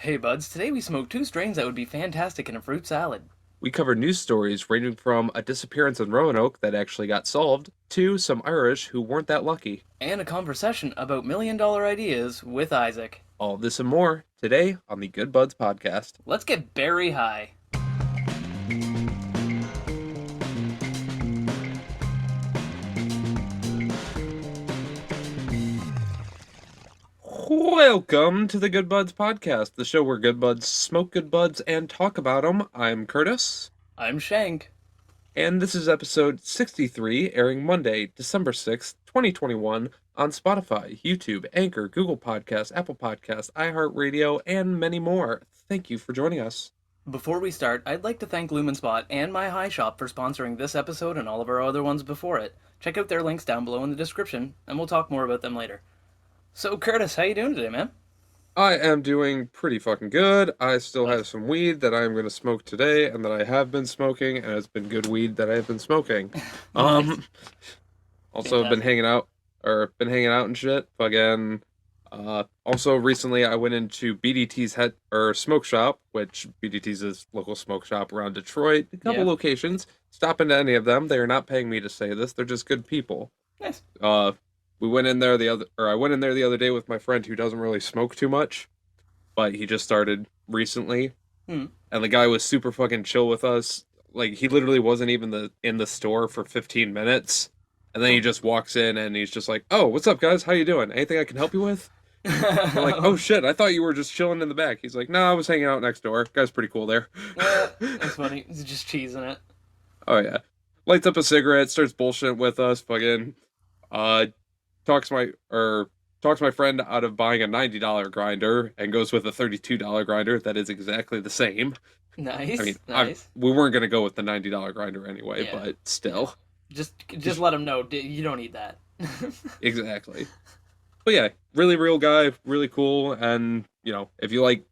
Hey buds, today we smoked two strains that would be fantastic in a fruit salad. We cover news stories ranging from a disappearance in Roanoke that actually got solved to some Irish who weren't that lucky. And a conversation about million-dollar ideas with Isaac. All this and more today on the Good Buds podcast. Let's get berry high. Welcome to the Good Buds podcast, the show where good buds smoke good buds and talk about them. I'm Curtis, I'm Shank. and this is episode 63, airing Monday, December 6th, 2021, on Spotify, YouTube, Anchor, Google Podcasts, Apple Podcasts, iHeartRadio, and many more. Thank you for joining us. Before we start, I'd like to thank Lumenspot and My High Shop for sponsoring this episode and all of our other ones before it. Check out their links down below in the description, and we'll talk more about them later. So Curtis, how you doing today, man? I am doing pretty fucking good. I still have some weed that I'm going to smoke today and that I have been smoking, and it's been good weed that I have been smoking. Nice. Um, also been Fantastic. hanging out and shit. Fucking, also recently I went into BDT's head or smoke shop, which BDT's is local smoke shop around Detroit. A couple Yeah. locations. Stop into any of them. They are not paying me to say this. They're just good people. Nice. Uh, we went in there I went in there the other day with my friend who doesn't really smoke too much, but he just started recently, Hmm. and the guy was super fucking chill with us. Like he literally wasn't even in the store for 15 minutes, and then he just walks in and he's just like, "Oh, what's up, guys? How you doing? Anything I can help you with?" We're like, "Oh shit, I thought you were just chilling in the back." He's like, "No, I was hanging out next door. Guy's pretty cool there." That's funny. It's just cheese in it. Oh yeah, lights up a cigarette, starts bullshit with us, fucking, uh, talks my or talks my friend out of buying a $90 grinder and goes with a $32 grinder that is exactly the same. I mean, Nice, nice. we weren't gonna go with the $90 grinder anyway, Yeah, but yeah. still, Just let him know you don't need that. exactly. But yeah, really real guy, really cool, and if you like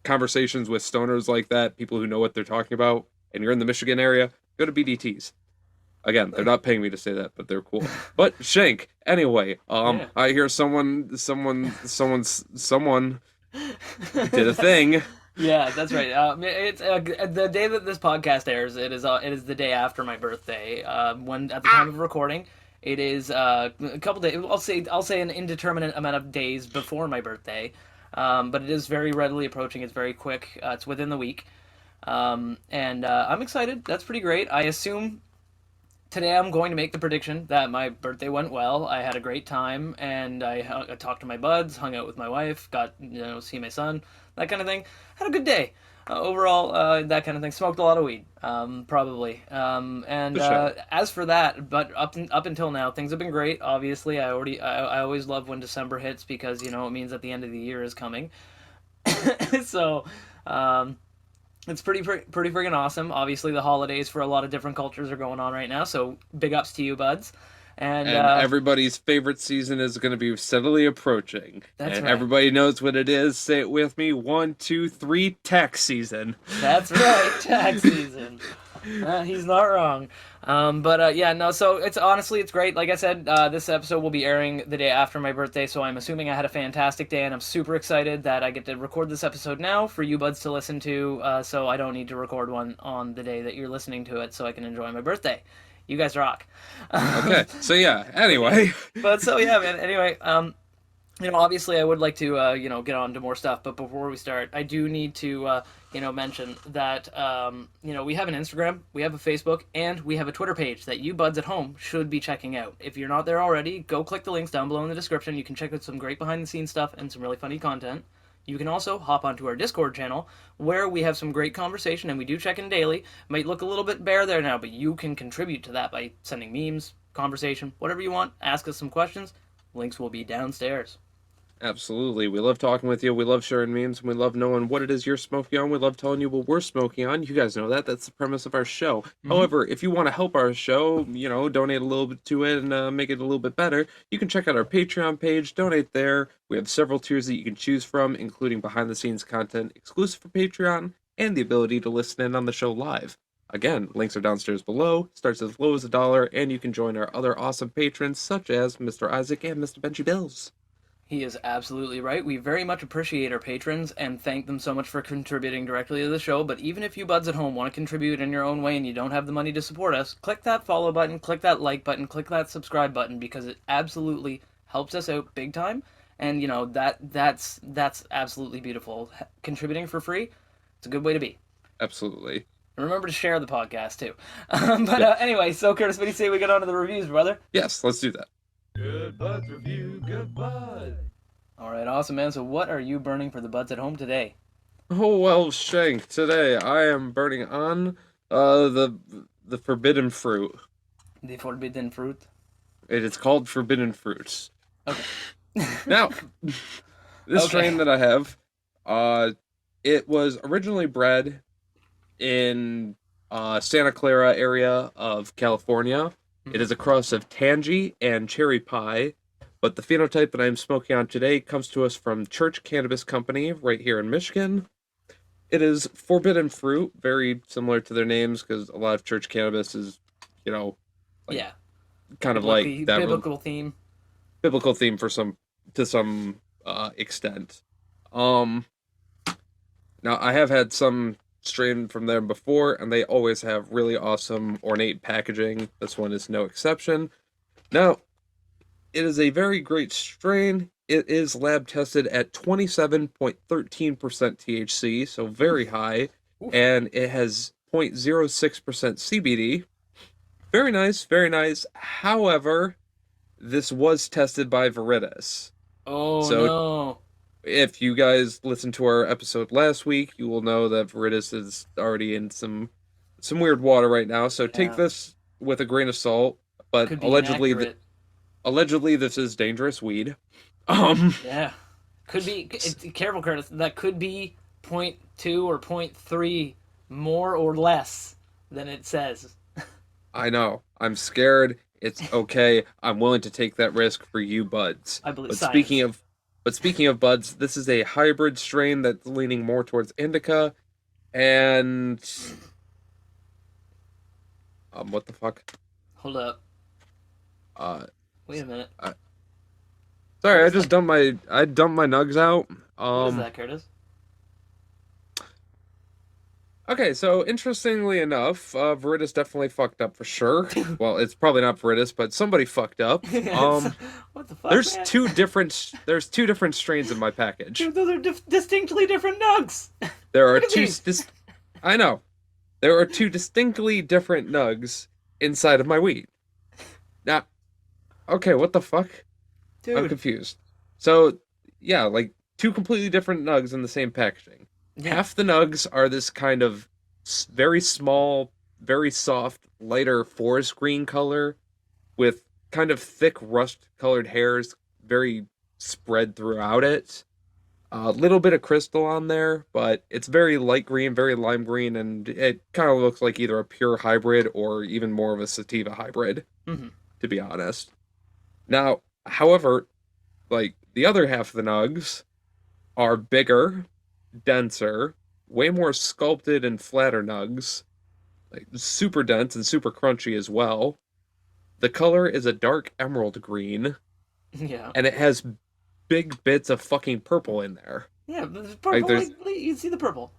conversations with stoners like that, people who know what they're talking about, and you're in the Michigan area, go to BDTs. Again, they're not paying me to say that, but they're cool. But Shank, anyway, Yeah. I hear someone did a thing. Yeah, that's right. It's the day that this podcast airs. It is the day after my birthday. When at the time of recording, it is a couple days. I'll say an indeterminate amount of days before my birthday. But it is very readily approaching. It's very quick. It's within the week. And I'm excited. That's pretty great. I assume today I'm going to make the prediction that my birthday went well. I had a great time, and I talked to my buds, hung out with my wife, got see my son, that kind of thing. Had a good day. Overall, that kind of thing. Smoked a lot of weed, probably. And The show. as for that, but up until now, things have been great. Obviously, I always love when December hits because it means that the end of the year is coming. So, um, it's pretty freaking awesome. Obviously, the holidays for a lot of different cultures are going on right now, so big ups to you, buds. And And everybody's favorite season is going to be steadily approaching. that's And right. everybody knows what it is. Say it with me. One, two, three, tax season. That's right. Tax season. He's not wrong. But yeah, no. So it's great. Like I said, this episode will be airing the day after my birthday, so I'm assuming I had a fantastic day, and I'm super excited that I get to record this episode now for you buds to listen to. So I don't need to record one on the day that you're listening to it, so I can enjoy my birthday. You guys rock. Okay, so yeah, But yeah, anyway. but so yeah, man. Anyway, obviously, I would like to, get on to more stuff. But before we start, I do need to, mention that, we have an Instagram, we have a Facebook, and we have a Twitter page that you buds at home should be checking out. If you're not there already, go click the links down below in the description. You can check out some great behind the scenes stuff and some really funny content. You can also hop onto our Discord channel where we have some great conversation and we do check in daily. Might look a little bit bare there now, but you can contribute to that by sending memes, conversation, whatever you want. Ask us some questions. Links will be downstairs. Absolutely. We love talking with you. We love sharing memes. And we love knowing what it is you're smoking on. We love telling you what we're smoking on. You guys know that. That's the premise of our show. Mm-hmm. However, if you want to help our show, donate a little bit to it and make it a little bit better, you can check out our Patreon page, donate there. We have several tiers that you can choose from, including behind the scenes content exclusive for Patreon and the ability to listen in on the show live. Again, links are downstairs below, starts as low as $1, and you can join our other awesome patrons such as Mr. Isaac and Mr. Benji Bills. He is absolutely right. We very much appreciate our patrons and thank them so much for contributing directly to the show. But even if you buds at home want to contribute in your own way and you don't have the money to support us, click that follow button, click that like button, click that subscribe button because it absolutely helps us out big time. And you know that's absolutely beautiful. Contributing for free, it's a good way to be. Absolutely. And remember to share the podcast too. But Yeah. anyway, so Curtis, what do you say we get on to the reviews, brother? Yes, let's do that. Good Buds Review, Good Bud. All right, awesome, man. So what are you burning for the buds at home today? Oh well, Shank. Today I am burning on the forbidden fruit. The forbidden fruit. It is called forbidden fruit. Okay. Now, this Okay. strain that I have, it was originally bred in Santa Clara area of California. It is a cross of tangy and cherry pie, but the phenotype that I'm smoking on today comes to us from Church Cannabis Company right here in Michigan. It is forbidden fruit, very similar to their names because a lot of church cannabis is, you know, like, Yeah. kind of like that biblical theme. biblical theme for some extent. Um, Now I have had some strain from them before, and they always have really awesome ornate packaging. This one is no exception. Now, it is a very great strain. It is lab tested at 27.13% THC, so very high, Oof. and it has 0.06% CBD. Very nice, very nice. However, this was tested by Veritas. Oh So no. if you guys listened to our episode last week, you will know that Veritas is already in some weird water right now. So take Yeah. this with a grain of salt. But Could be allegedly, inaccurate. this is dangerous weed. Yeah. Could be. Careful, Curtis. That could be 0.2 or 0.3 more or less than it says. I know. I'm scared. It's okay. I'm willing to take that risk for you, buds. I believe But science. speaking of buds, this is a hybrid strain that's leaning more towards indica, and what the fuck? Hold up. Uh, Wait a minute. Sorry, What is I dumped my nugs out. What is that, Curtis? Okay, so interestingly enough, Veritas definitely fucked up for sure. Well, it's probably not Veritas, but somebody fucked up. What the fuck? There's man? two different strains in my package. Dude, those are distinctly different nugs. There are Look at two these. I know. There are two distinctly different nugs inside of my weed. Now, okay, what the fuck? I'm Dude. confused. So, yeah, like two completely different nugs in the same packaging. Yeah. Half the nugs are this kind of very small, very soft, lighter forest green color with kind of thick rust-colored hairs, very spread throughout it. A little bit of crystal on there, but it's very light green, very lime green, and it kind of looks like either a pure hybrid or even more of a sativa hybrid, Mhm. to be honest. Now, however, like the other half of the nugs are bigger, denser, way more sculpted and flatter nugs, like super dense and super crunchy as well. The color is a dark emerald green, Yeah. and it has big bits of fucking purple in there. Yeah, there's Like purple. there's You can see the purple.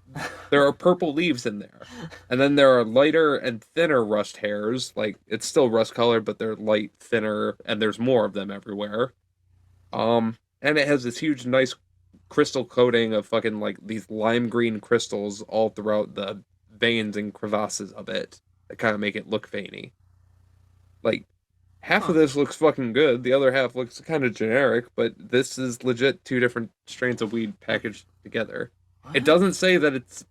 there are purple leaves in there. And then there are lighter and thinner rust hairs. Like it's still rust colored, but they're light, thinner, and there's more of them everywhere. And it has this huge, nice crystal coating of fucking like these lime green crystals all throughout the veins and crevasses of it that kind of make it look veiny. Like half of Huh. this looks fucking good, the other half looks kind of generic, but this is legit two different strains of weed packaged together. It What? doesn't say that it's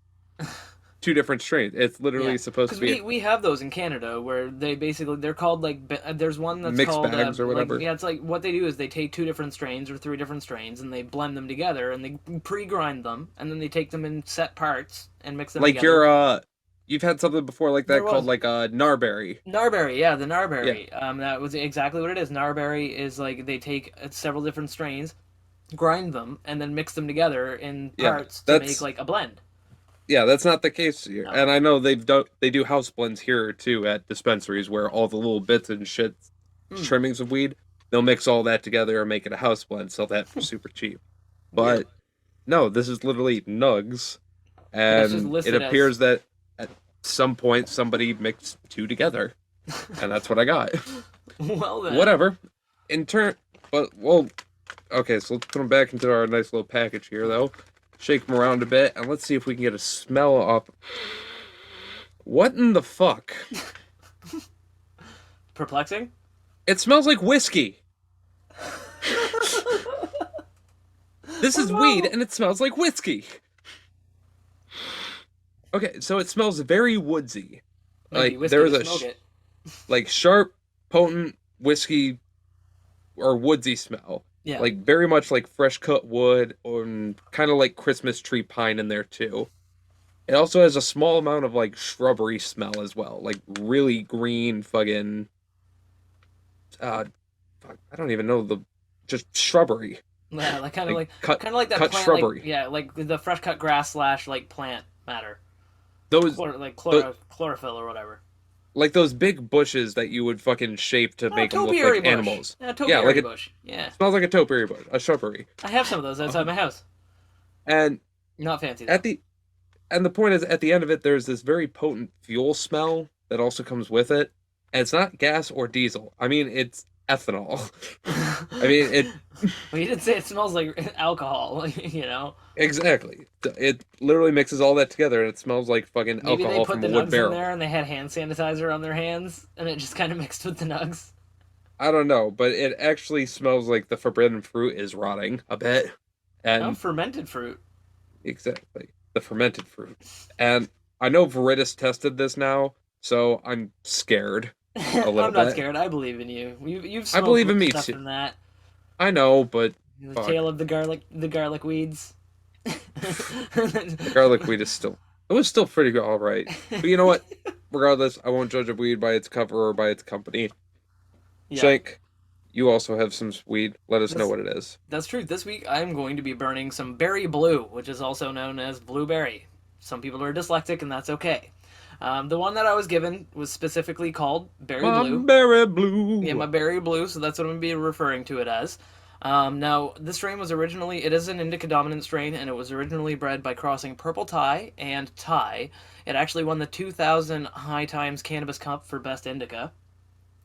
two different strains. It's literally Yeah, supposed to because be we have those in Canada where they're called like there's one that's mixed called bags or whatever. like, yeah, it's like what they do is they take two different strains or three different strains and they blend them together and they pre-grind them and then they take them in set parts and mix them Like together. you've had something before like There that called was. like Narberry. Narberry, yeah, the Narberry. Yeah. That was exactly what it is. Narberry is like they take several different strains, grind them, and then mix them together in Yeah, parts to that's make like a blend. Yeah, that's not the case here. No. And I know they do house blends here too at dispensaries where all the little bits and shit Mm. trimmings of weed, they'll mix all that together and make it a house blend, sell that for super cheap. But no, this is literally nugs, And it's just and it listed as. appears that at some point somebody mixed two together, and that's what I got. Well then. Whatever. In turn, but well, okay. So let's put them back into our nice little package here, though. Shake them around a bit, and let's see if we can get a smell off. What in the fuck? Perplexing? It smells like whiskey. This is weed, and it smells like whiskey. Okay, so it smells very woodsy. Maybe Like whiskey there is to a smoke it. like sharp, potent whiskey or woodsy smell. Yeah. Like very much like fresh cut wood, or kind of like Christmas tree pine in there too. It also has a small amount of like shrubbery smell as well, like really green fucking. Fuck, I don't even know the just shrubbery, Yeah, like kind of like like kind of like that cut plant, shrubbery. like yeah, like the fresh cut grass slash like plant matter, Those like the chlorophyll or whatever. like those big bushes that you would fucking shape to Oh, make them look topiary like bush. animals. Yeah, Yeah, like topiary it bush. Yeah, smells like a topiary bush, a shrubbery. I have some of those outside my house. And Not fancy though. at the and the point is, at the end of it, there's this very potent fuel smell that also comes with it, and it's not gas or diesel. I mean, it's ethanol. I mean, it Well, you did say it smells like alcohol, you know. exactly. It literally mixes all that together, and it smells like fucking Maybe they alcohol put from the a wood nugs in barrel. there and they had hand sanitizer on their hands, and it just kind of mixed with the nugs. I don't know, but it actually smells like the forbidden fruit is rotting a bit, Oh, and fermented fruit. exactly the fermented fruit. And I know Veritas tested this now, so I'm scared a little I'm not bit. scared. I believe in you. You've I smoked believe in me stuff too. from that. I know, but The fuck. tale of the garlic weeds. The garlic weed is still. It was still pretty all right. But you know what? Regardless, I won't judge a weed by its cover or by its company. Yeah, Shank, you also have some weed. Let us know This- what it is. that's true. This week I'm going to be burning some berry blue, which is also known as blueberry. Some people are dyslexic, and that's okay. The one that I was given was specifically called berry blue. Berry blue. Yeah, my berry blue, so that's what I'm going to be referring to it as. Now, this strain was originally, it is an indica dominant strain, and it was originally bred by crossing purple Thai and Thai. It actually won the 2000 High Times Cannabis Cup for Best Indica.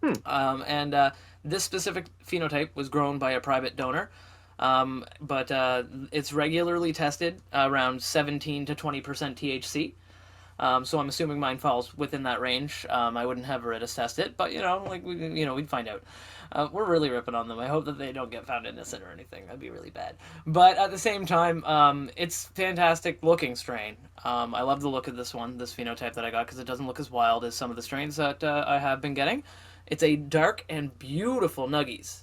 And this specific phenotype was grown by a private donor, but it's regularly tested around 17 to 20% THC. So I'm assuming mine falls within that range. I wouldn't have Veritas test it, but we'd find out. We're really ripping on them. I hope that they don't get found innocent or anything. That'd be really bad. But at the same time, it's fantastic looking strain. I love the look of this one, this phenotype that I got, because it doesn't look as wild as some of the strains that I have been getting. It's a dark and beautiful nuggies.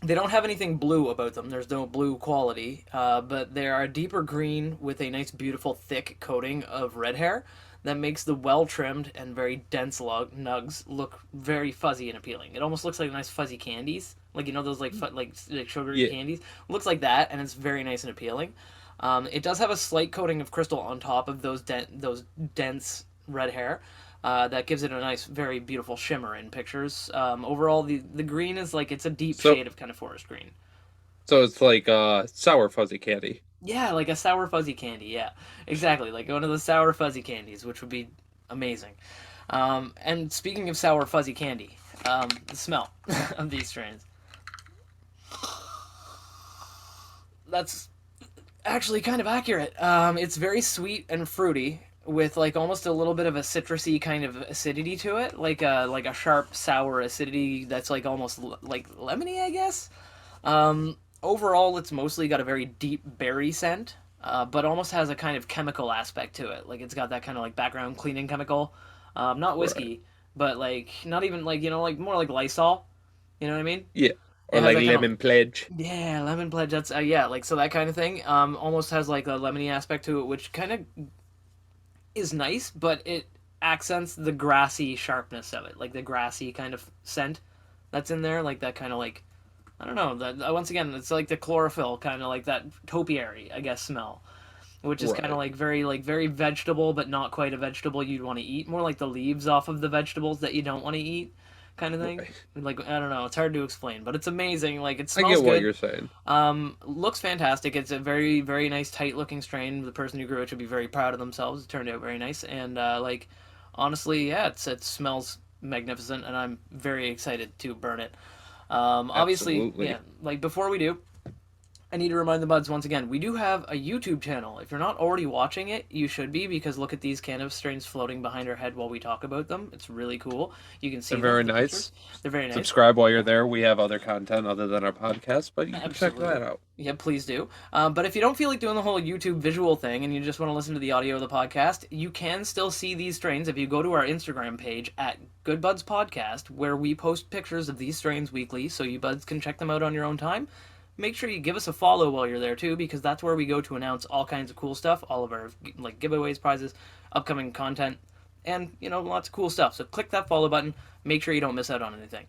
They don't have anything blue about them. There's no blue quality, but they are a deeper green with a nice, beautiful, thick coating of red hair that makes the well-trimmed and very dense nugs look very fuzzy and appealing. It almost looks like nice fuzzy candies, like those like sugary candies. Looks like that, and it's very nice and appealing. It does have a slight coating of crystal on top of those dense red hair. That gives it a nice, very beautiful shimmer in pictures. Overall, the green is like, it's a deep shade of kind of forest green. So it's like sour fuzzy candy. Yeah, like a sour fuzzy candy. Yeah, exactly. Like one of the sour fuzzy candies, which would be amazing. And speaking of sour fuzzy candy, the smell of these strains. That's actually kind of accurate. It's very sweet and fruity, with like almost a little bit of a citrusy kind of acidity to it, like a sharp sour acidity that's like almost like lemony, I guess. Overall, it's mostly got a very deep berry scent, but almost has a kind of chemical aspect to it. Like it's got that kind of like background cleaning chemical, not whiskey, but like not even like like more like Lysol. You know what I mean? Yeah. Or It has like that kind of- lemon pledge. Yeah, lemon pledge. That's yeah, like so that kind of thing. Almost has like a lemony aspect to it, which kind of is nice, but it accents the grassy sharpness of it, like the grassy kind of scent that's in there, like that kind of like I don't know. That once again, it's like the chlorophyll kind of like that topiary, I guess, smell, which is kind of like very vegetable, but not quite a vegetable you'd want to eat. More like the leaves off of the vegetables that you don't want to eat, kind of thing. Right. Like, I don't know, it's hard to explain, but it's amazing. Like, it I smells get what good. you're saying. Looks fantastic. It's a very, very nice, tight looking strain. The person who grew it should be very proud of themselves. It turned out very nice, and like, honestly, yeah, it smells magnificent, and I'm very excited to burn it. Obviously, yeah, Absolutely. like before we do, I need to remind the buds once again, we do have a YouTube channel. If you're not already watching it, you should be, because look at these cannabis strains floating behind our head while we talk about them. It's really cool. You can see They're very the nice. pictures. They're very nice. Subscribe while you're there. We have other content other than our podcast, but you can check Absolutely. that out. Yeah, please do. But if you don't feel like doing the whole YouTube visual thing and you just want to listen to the audio of the podcast, you can still see these strains if you go to our Instagram page at Good Buds Podcast, where we post pictures of these strains weekly, so you buds can check them out on your own time. Make sure you give us a follow while you're there too, because that's where we go to announce all kinds of cool stuff, all of our like giveaways, prizes, upcoming content, and lots of cool stuff. So click that follow button. Make sure you don't miss out on anything.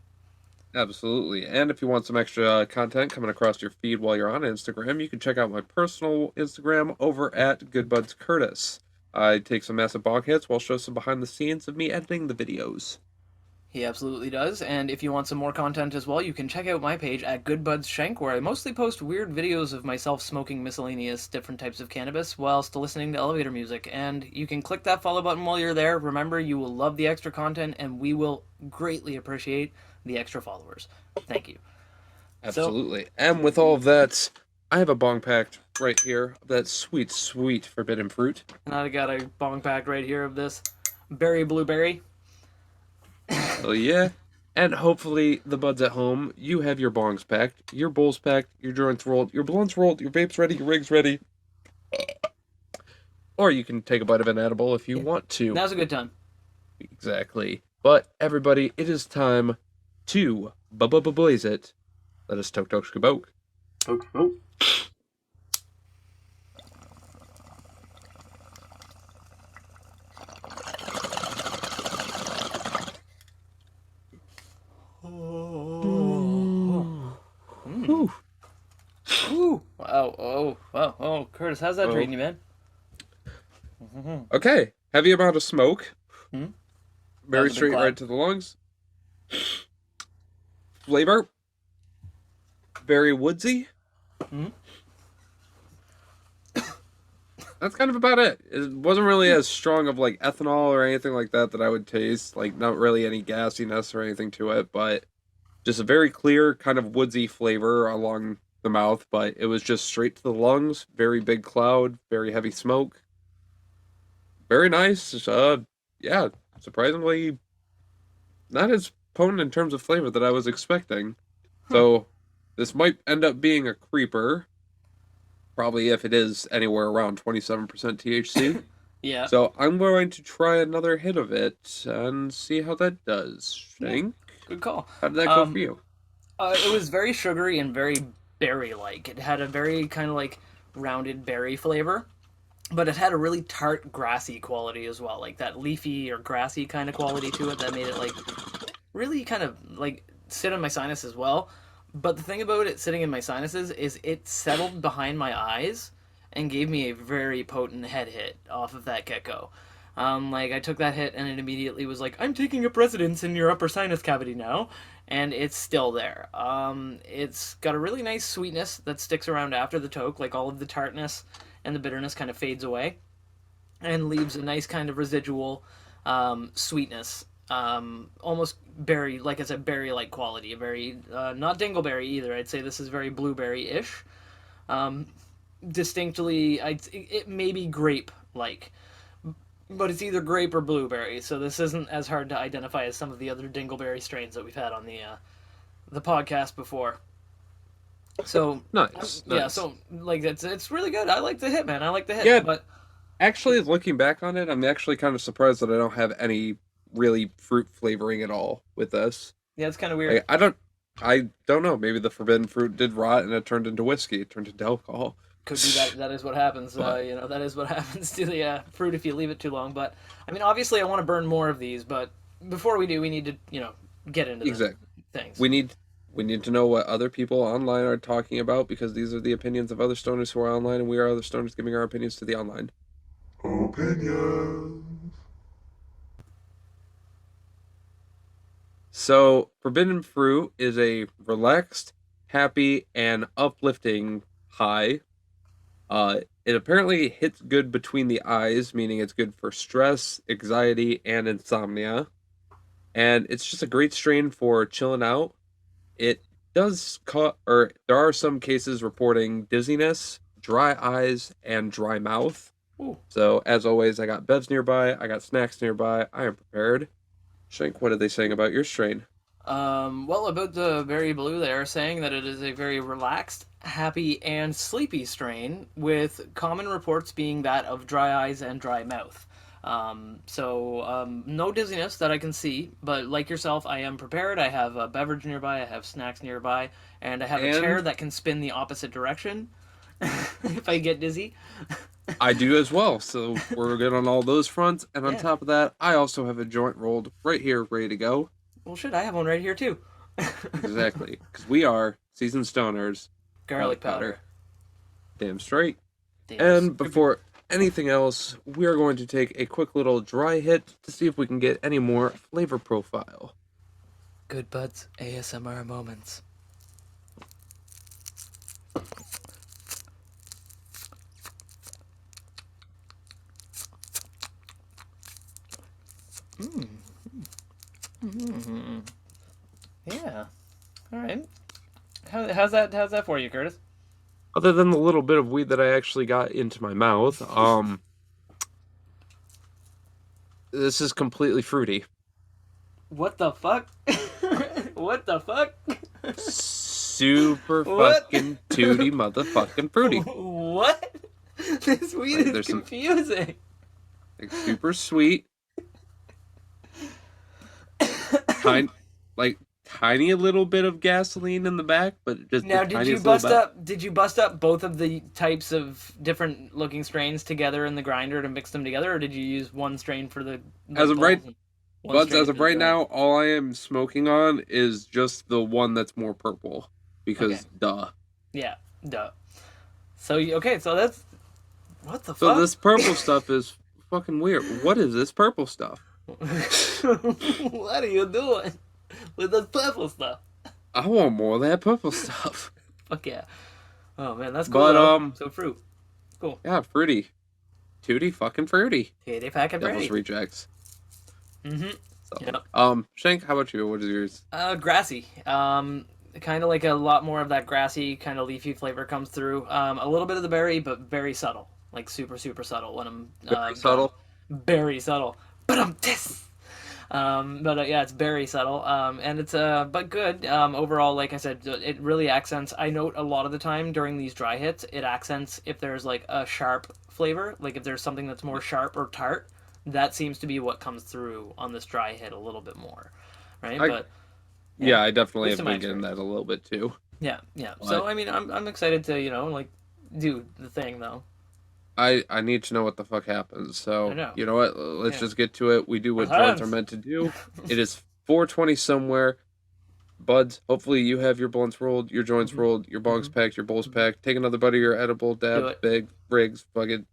Absolutely. And if you want some extra content coming across your feed while you're on Instagram, you can check out my personal Instagram over at GoodBudsCurtis. I take some massive bong hits while show some behind the scenes of me editing the videos. He absolutely does. And if you want some more content as well, you can check out my page at Good Buds Shank, where I mostly post weird videos of myself smoking miscellaneous different types of cannabis whilst listening to elevator music. And you can click that follow button while you're there. Remember, you will love the extra content, and we will greatly appreciate the extra followers. Thank you. Absolutely. And with all of that, I have a bong packed right here of that sweet, sweet forbidden fruit. And I got a bong pack right here of this berry blueberry. Oh yeah. And hopefully the buds at home, you have your bongs packed, your bowls packed, your joints rolled, your blunts rolled, your vapes ready, your rigs ready. Or you can take a bite of an edible if you want to. Now's a good time. Exactly. But everybody, it is time to blaze it. Let us toke skaboke. Okay. Whew. Ooh. Wow. Oh. Wow. Oh, Curtis, how's that treating you, man? Okay. Heavy amount of smoke. Hmm? Very That was a big straight clap. right to the lungs. Flavor. Very woodsy. Hmm? That's kind of about it. It wasn't really as strong of like ethanol or anything like that I would taste. Like not really any gassiness or anything to it, but just a very clear kind of woodsy flavor along the mouth. But it was just straight to the lungs. Very big cloud. Very heavy smoke. Very nice. Yeah, surprisingly not as potent in terms of flavor that I was expecting. So this might end up being a creeper. Probably if it is anywhere around 27% THC. Yeah. So I'm going to try another hit of it and see how that does. Shank, Good call. how did that go for you? It was very sugary and very berry-like. It had a very kind of like rounded berry flavor, but it had a really tart, grassy quality as well, like that leafy or grassy kind of quality to it that made it like really kind of like sit in my sinus as well. But the thing about it sitting in my sinuses is it settled behind my eyes and gave me a very potent head hit off of that get-go. Like I took that hit and it immediately was like, I'm taking up residence in your upper sinus cavity now, and it's still there. It's got a really nice sweetness that sticks around after the toke, like all of the tartness and the bitterness kind of fades away, and leaves a nice kind of residual sweetness. Almost berry, like I said, berry-like quality. A very not dingleberry either. I'd say this is very blueberry-ish. Distinctly, it may be grape-like, but it's either grape or blueberry. So this isn't as hard to identify as some of the other dingleberry strains that we've had on the podcast before. So Nice. yeah, Nice. so like it's really good. I like the hit, man. I like the hit. Yeah. But Actually, looking back on it, I'm actually kind of surprised that I don't have any really fruit flavoring at all with this. yeah, it's kind of weird. Like, I don't know. Maybe the forbidden fruit did rot and it turned into whiskey. It turned into alcohol. Could be that. That is what happens. But- That is what happens to the fruit if you leave it too long. But I mean, obviously, I want to burn more of these. But before we do, we need to get into the Exactly. things. We need to know what other people online are talking about because these are the opinions of other stoners who are online, and we are other stoners giving our opinions to the online. Opinions. So, forbidden fruit is a relaxed, happy, and uplifting high. It apparently hits good between the eyes, meaning it's good for stress, anxiety, and insomnia. And it's just a great strain for chilling out. It does or there are some cases reporting dizziness, dry eyes, and dry mouth. Ooh. So, as always, I got bevs nearby, I got snacks nearby, I am prepared. Shank, what are they saying about your strain? Well, about the berry blue, they are saying that it is a very relaxed, happy, and sleepy strain, with common reports being that of dry eyes and dry mouth. No dizziness that I can see, but like yourself, I am prepared. I have a beverage nearby, I have snacks nearby, and I have a chair And that can spin the opposite direction if I get dizzy. I do as well, so we're good on all those fronts. And on Yeah. top of that, I also have a joint rolled right here, ready to go. Well, shit, I have one right here too. Exactly, because we are seasoned stoners. Garlic powder. Damn straight. Damn. And before anything else, we are going to take a quick little dry hit to see if we can get any more flavor profile. Good Buds ASMR moments. Yeah. All right. How's that for you, Curtis? Other than the little bit of weed that I actually got into my mouth, this is completely fruity. What the fuck? What the fuck? Super What? fucking tooty motherfucking fruity. What? This weed Like, is there's some- confusing. Like, super sweet. Tiny little bit of gasoline in the back, but just Now, the did you tiniest bust little bit. up? Did you bust up both of the types of different looking strains together in the grinder to mix them together, or did you use one strain for the? As of right- balls and one Buds, strain as for of the right dry? now, all I am smoking on is just the one that's more purple. Because, Okay. duh. Yeah, duh. So okay, so that's what the So fuck. this purple stuff is fucking weird. What is this purple stuff? What are you doing with this purple stuff? I want more of that purple stuff. Fuck yeah! Oh man, that's cool. But, though. So fruit, cool. Yeah, fruity. Tooty fucking fruity. Kitty pack and Devil's ready. Rejects. Mm-hmm. So, Yep. Shank, how about you? What is yours? Grassy. Kind of like a lot more of that grassy kind of leafy flavor comes through. A little bit of the berry, but very subtle, like super subtle when I'm Very subtle. Very subtle. But yeah, it's very subtle. And it's but good. Overall, like I said, it really accents. I note a lot of the time during these dry hits, it accents if there's like a sharp flavor, like if there's something that's more sharp or tart. That seems to be what comes through on this dry hit a little bit more, right? Yeah, I definitely At least have in my been getting that a little bit too. yeah. But- So I mean, I'm excited to like do the thing though. I need to know what the fuck happens. So I know. you know what? Let's Yeah. just get to it. We do what What joints are happens? meant to do. It is 4:20 somewhere. Buds, hopefully you have your blunts rolled, your joints Mhm. rolled, your bongs packed, your bowls packed. Take another bite of your edible, Do dab, it. big, rigs, fucking,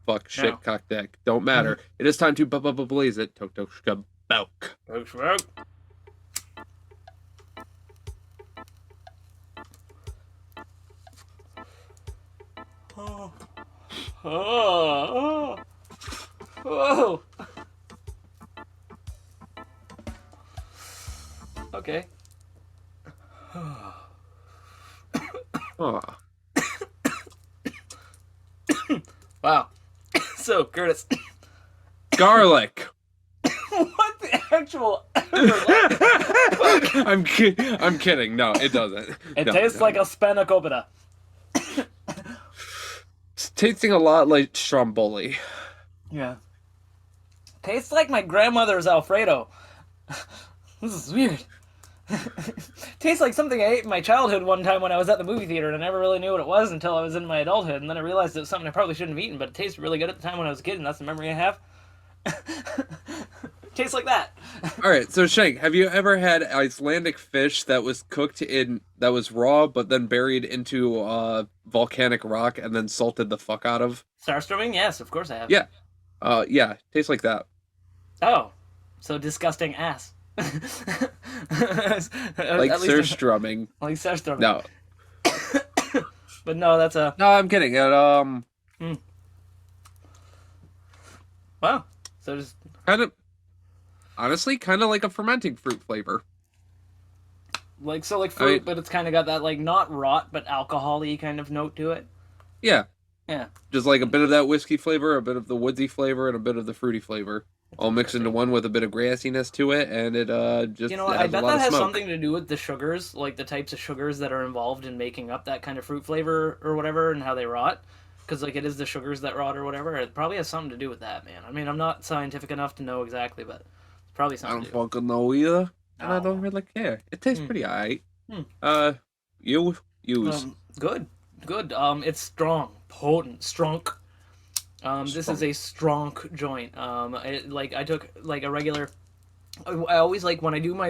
fuck, shit, No. Mm-hmm. cock deck. Don't matter. It is time to blaze it. Tok tok shka bouk. Oh. Oh. Oh. Okay. Oh, Wow. So, Curtis, garlic. what the actual? I'm kidding. No, it doesn't. It No, tastes no, like no. a spanakopita. It's tasting a lot like stromboli. Yeah. Tastes like my grandmother's Alfredo. This is weird. Tastes like something I ate in my childhood one time when I was at the movie theater, and I never really knew what it was until I was in my adulthood, and then I realized it was something I probably shouldn't have eaten, but it tasted really good at the time when I was a kid, and that's the memory I have. Tastes like that. All right, so Shank, have you ever had Icelandic fish that was that was raw but then buried into volcanic rock and then salted the fuck out of? Starstrumming? Yes, of course I have. Yeah. Yeah, tastes like that. Oh. So disgusting ass. Like At Sir least, Strumming. like Surströmming. No, But no, that's a no, I'm kidding. wow. So just Kind of, honestly, kind of like a fermenting fruit flavor. like like I fruit, mean, but it's kind of got that like not rot but alcohol-y kind of note to it. yeah, Yeah, just like a bit of that whiskey flavor, a bit of the woodsy flavor, and a bit of the fruity flavor, that's all mixed into interesting. one with a bit of grassiness to it, and it You just know what? I has a bet lot that of has smoke. something to do with the sugars, like the types of sugars that are involved in making up that kind of fruit flavor or whatever, and how they rot. Because like it is the sugars that rot or whatever. It probably has something to do with that, man. I mean, I'm not scientific enough to know exactly, but it's probably I something don't to do. fucking know either, and I don't Oh. really care. It tastes Hmm. pretty alright. Hmm. Uh, you use Good, good. It's strong, potent, strong. This is strong. a strong joint. I took like a regular. I always like when I do my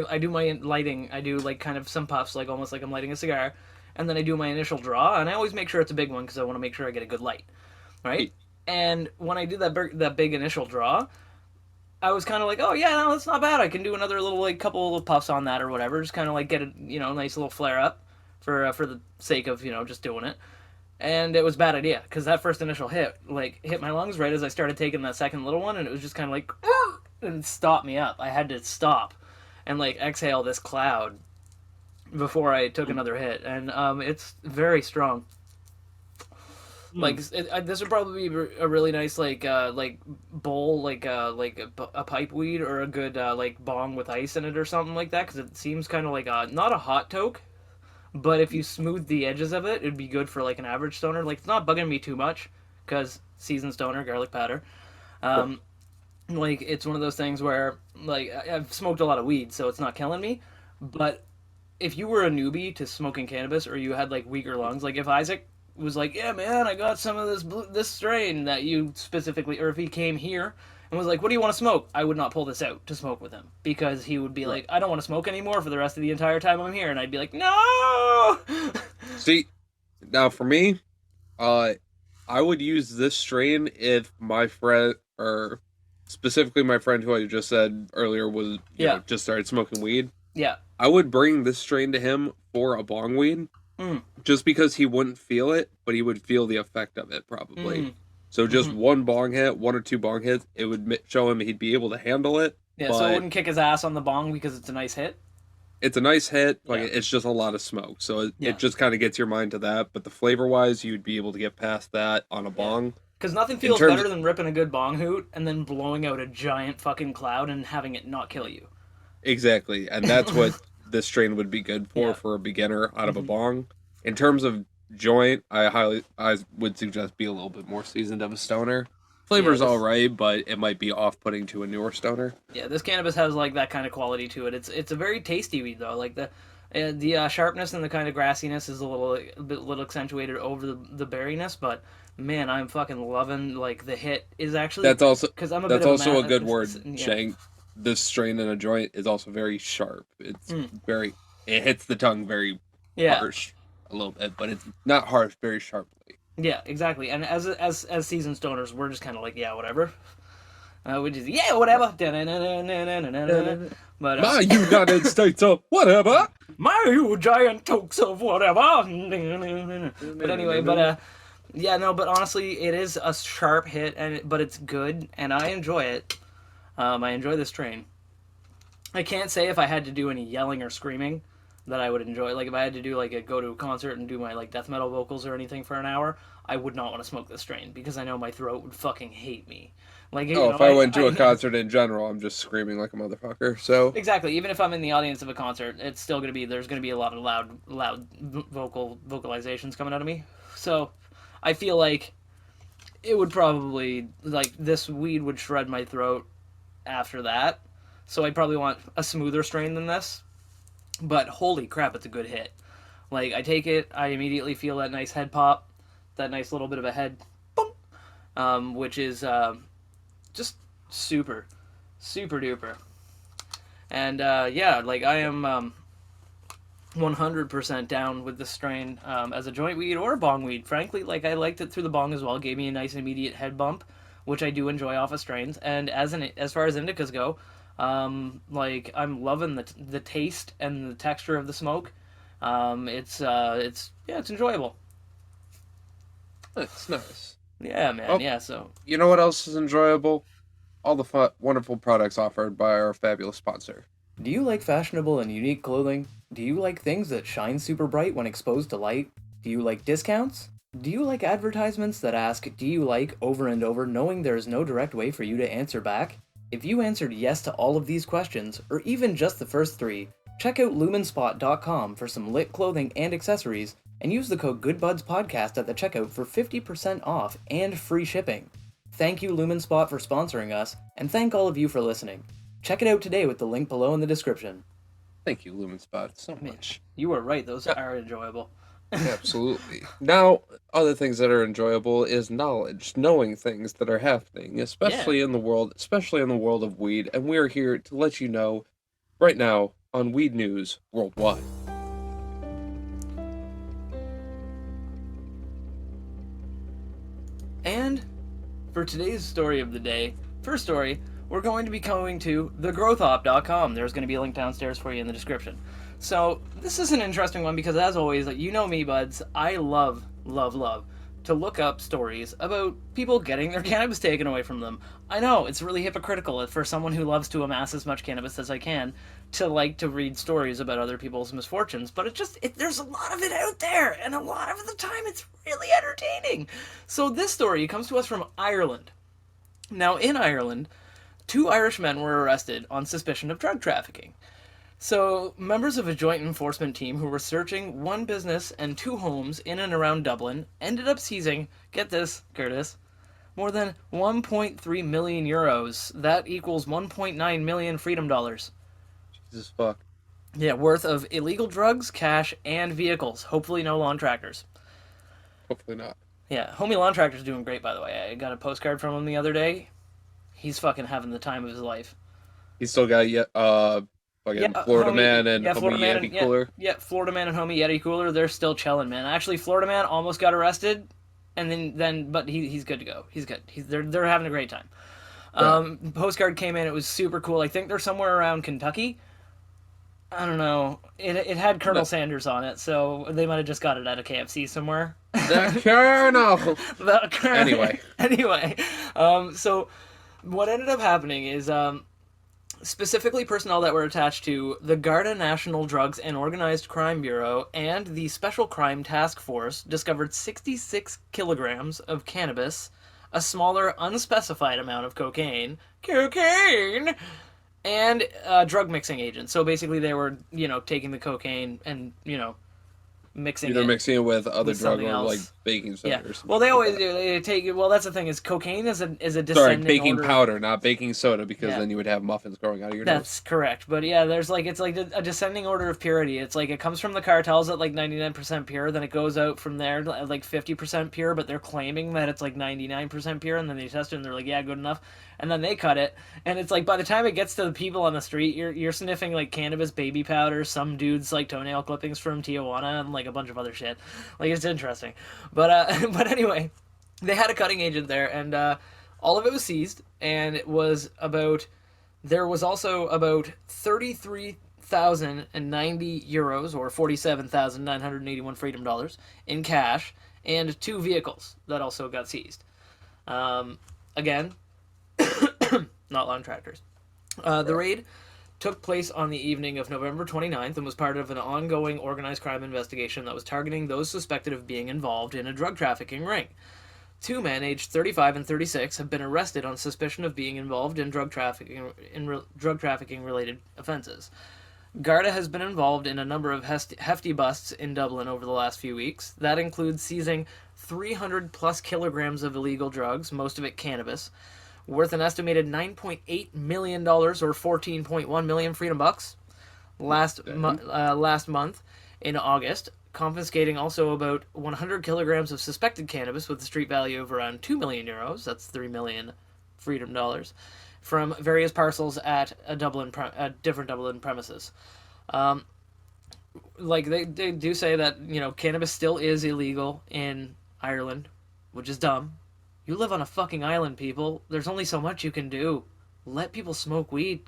lighting. I do like kind of some puffs, like almost like I'm lighting a cigar, and then I do my initial draw, and I always make sure it's a big one because I want to make sure I get a good light, right? And when I did that big initial draw, I was kind of like, oh yeah, no, that's not bad. I can do another little like couple of puffs on that or whatever. Just kind of like get a nice little flare up for the sake of just doing it. And it was a bad idea because that first initial hit hit my lungs right as I started taking that second little one, and it was just kind of like and stopped me up. I had to stop and like exhale this cloud before I took another hit, and it's very strong. Like this would probably be a really nice like bowl like a pipe weed or a good like bong with ice in it or something like that because it seems kind of like not a hot toke, but if you smooth the edges of it, it'd be good for like an average stoner. Like it's not bugging me too much because seasoned stoner garlic powder. Um, like it's one of those things where like I've smoked a lot of weed, so it's not killing me. But if you were a newbie to smoking cannabis or you had like weaker lungs, like if Isaac was like, "Yeah, man, I got some of this strain that you specifically," or if he came here and was like, "What do you want to smoke?" I would not pull this out to smoke with him because he would be Right. like, "I don't want to smoke anymore for the rest of the entire time I'm here," and I'd be like, "No." See, now for me, uh, I would use this strain if my friend, or specifically my friend who I just said earlier was, Yeah, just started smoking weed. yeah. I would bring this strain to him for a bong weed, Mm, just because he wouldn't feel it, but he would feel the effect of it probably. mm, So just mm-hmm. one bong hit, one or two bong hits, it would show him he'd be able to handle it. Yeah, so it But wouldn't kick his ass on the bong because it's a nice hit. it's a nice hit, like Yeah, it's just a lot of smoke. So it yeah, just kind of gets your mind to that. But the flavor wise, you'd be able to get past that on a yeah. bong. Because nothing In feels terms, better than ripping a good bong hoot and then blowing out a giant fucking cloud and having it not kill you. exactly, and that's what this strain would be good Yeah. for a beginner out of a Hmm. bong. In terms of joint, I would suggest be a little bit more seasoned of a stoner. Yeah, Flavor's all this right, but it might be off-putting to a newer stoner. yeah, this cannabis has like that kind of quality to it. It's a very tasty weed though. Like the sharpness and the kind of grassiness is a little accentuated over the berryness, but man, I'm fucking loving like the hit is actually That's also because I'm a bit that's of also a a good word, yeah. Shank. This strain in a joint is also very sharp. It's Mm, very it hits the tongue very yeah. harsh a little bit, but it's not harsh, very sharply. Yeah, exactly. And as seasoned stoners, we're just kind of like, yeah, whatever. We just yeah, whatever. But My United States of whatever. my you giant tokes of whatever. But anyway, yeah, no, but honestly, it is a sharp hit, but it's good, and I enjoy it. I enjoy this train. I can't say if I had to do any yelling or screaming that I would enjoy. Like if I had to do like go to a concert and do my like death metal vocals or anything for an hour, I would not want to smoke this strain because I know my throat would fucking hate me. Like Oh, if I went to a concert in general, I'm just screaming like a motherfucker. So exactly. Even if I'm in the audience of a concert, it's still gonna be there's gonna be a lot of loud vocalizations coming out of me. So I feel like it would probably like this weed would shred my throat after that. So I'd probably want a smoother strain than this. But holy crap, it's a good hit. Like I take it, I immediately feel that nice head pop, that nice little bit of a head, boom, which is just super, super duper. And yeah, like I am 100% down with this strain as a joint weed or a bong weed. Frankly, like I liked it through the bong as well. Gave me a nice immediate head bump, which I do enjoy off of strains. And as far as indicas go, Like I'm loving the taste and the texture of the smoke. It's enjoyable. It's nice. Yeah, man. Oh, Yeah. So you know what else is enjoyable? All the wonderful products offered by our fabulous sponsor. do you like fashionable and unique clothing? Do you like things that shine super bright when exposed to light? Do you like discounts? Do you like advertisements that ask, do you like, over and over, knowing there is no direct way for you to answer back? If you answered yes to all of these questions, or even just the first three, check out lumenspot.com for some lit clothing and accessories, and use the code GoodBudsPodcast at the checkout for 50% off and free shipping. Thank you, Lumenspot, for sponsoring us, and thank all of you for listening. Check it out today with the link below in the description. Thank you, Lumenspot, so much. You were right, those are enjoyable. Absolutely. Now, other things that are enjoyable is knowledge, knowing things that are happening, especially in the world of weed, and we're here to let you know right now on Weed News Worldwide. And for today's story of the day, first story, we're going to be going to thegrowthop.com. There's going to be a link downstairs for you in the description. So this is an interesting one because, as always, you know me, buds, I love to look up stories about people getting their cannabis taken away from them. I know, it's really hypocritical for someone who loves to amass as much cannabis as I can to like to read stories about other people's misfortunes, but there's a lot of it out there, and a lot of the time it's really entertaining. So this story comes to us from Ireland. Now, in Ireland, 2 Irish men were arrested on suspicion of drug trafficking. So, members of a joint enforcement team who were searching 1 business and 2 homes in and around Dublin ended up seizing, get this, Curtis, more than 1.3 million euros. That equals 1.9 million freedom dollars. Jesus fuck. Yeah, worth of illegal drugs, cash, and vehicles. Hopefully no lawn tractors. Hopefully not. Yeah, homie lawn tractor's doing great, by the way. I got a postcard from him the other day. He's fucking having the time of his life. He's still got fucking Florida homie, Man and Florida homie Man Yeti Cooler. Yeah, Florida Man and homie Yeti Cooler, they're still chilling, man. Actually, Florida Man almost got arrested, and but he's good to go. He's good. They're having a great time. Yeah. Postcard came in. It was super cool. I think they're somewhere around Kentucky. I don't know. It had Colonel Sanders on it, so they might have just got it at a KFC somewhere. The Colonel. Anyway, so what ended up happening is specifically personnel that were attached to the Garda National Drugs and Organized Crime Bureau and the Special Crime Task Force discovered 66 kilograms of cannabis, a smaller unspecified amount of cocaine, and drug mixing agents. So basically they were, taking the cocaine and, mixing it with other drug or else. like baking soda or something. Well, they always do. They take it. Well, that's the thing is cocaine is a descending Sorry, baking order. powder, not baking soda, because Yeah. then you would have muffins growing out of your That's correct. But yeah, it's like a descending order of purity. It's like it comes from the cartels at like 99% pure, then it goes out from there at like 50% pure, but they're claiming that it's like 99% pure, and then they test it and they're like, yeah, good enough. And then they cut it, and it's like by the time it gets to the people on the street, you're sniffing like cannabis baby powder, some dudes like toenail clippings from Tijuana, and like a bunch of other shit. Like, it's interesting. But but anyway, they had a cutting agent there, and all of it was seized, and there was also about 33,090 euros, or 47,981 freedom dollars, in cash, and 2 vehicles that also got seized. Again, not lawn tractors. The raid took place on the evening of November 29th and was part of an ongoing organized crime investigation that was targeting those suspected of being involved in a drug trafficking ring. 2 men aged 35 and 36 have been arrested on suspicion of being involved in drug trafficking related offenses. Garda has been involved in a number of hefty busts in Dublin over the last few weeks. That includes seizing 300 plus kilograms of illegal drugs, most of it cannabis, worth an estimated $9.8 million or 14.1 million freedom bucks last month in August, confiscating also about 100 kilograms of suspected cannabis with a street value of around 2 million euros, that's 3 million freedom dollars, from various parcels at different Dublin premises. Like they do say that, cannabis still is illegal in Ireland, which is dumb. You live on a fucking island, people. There's only so much you can do. Let people smoke weed.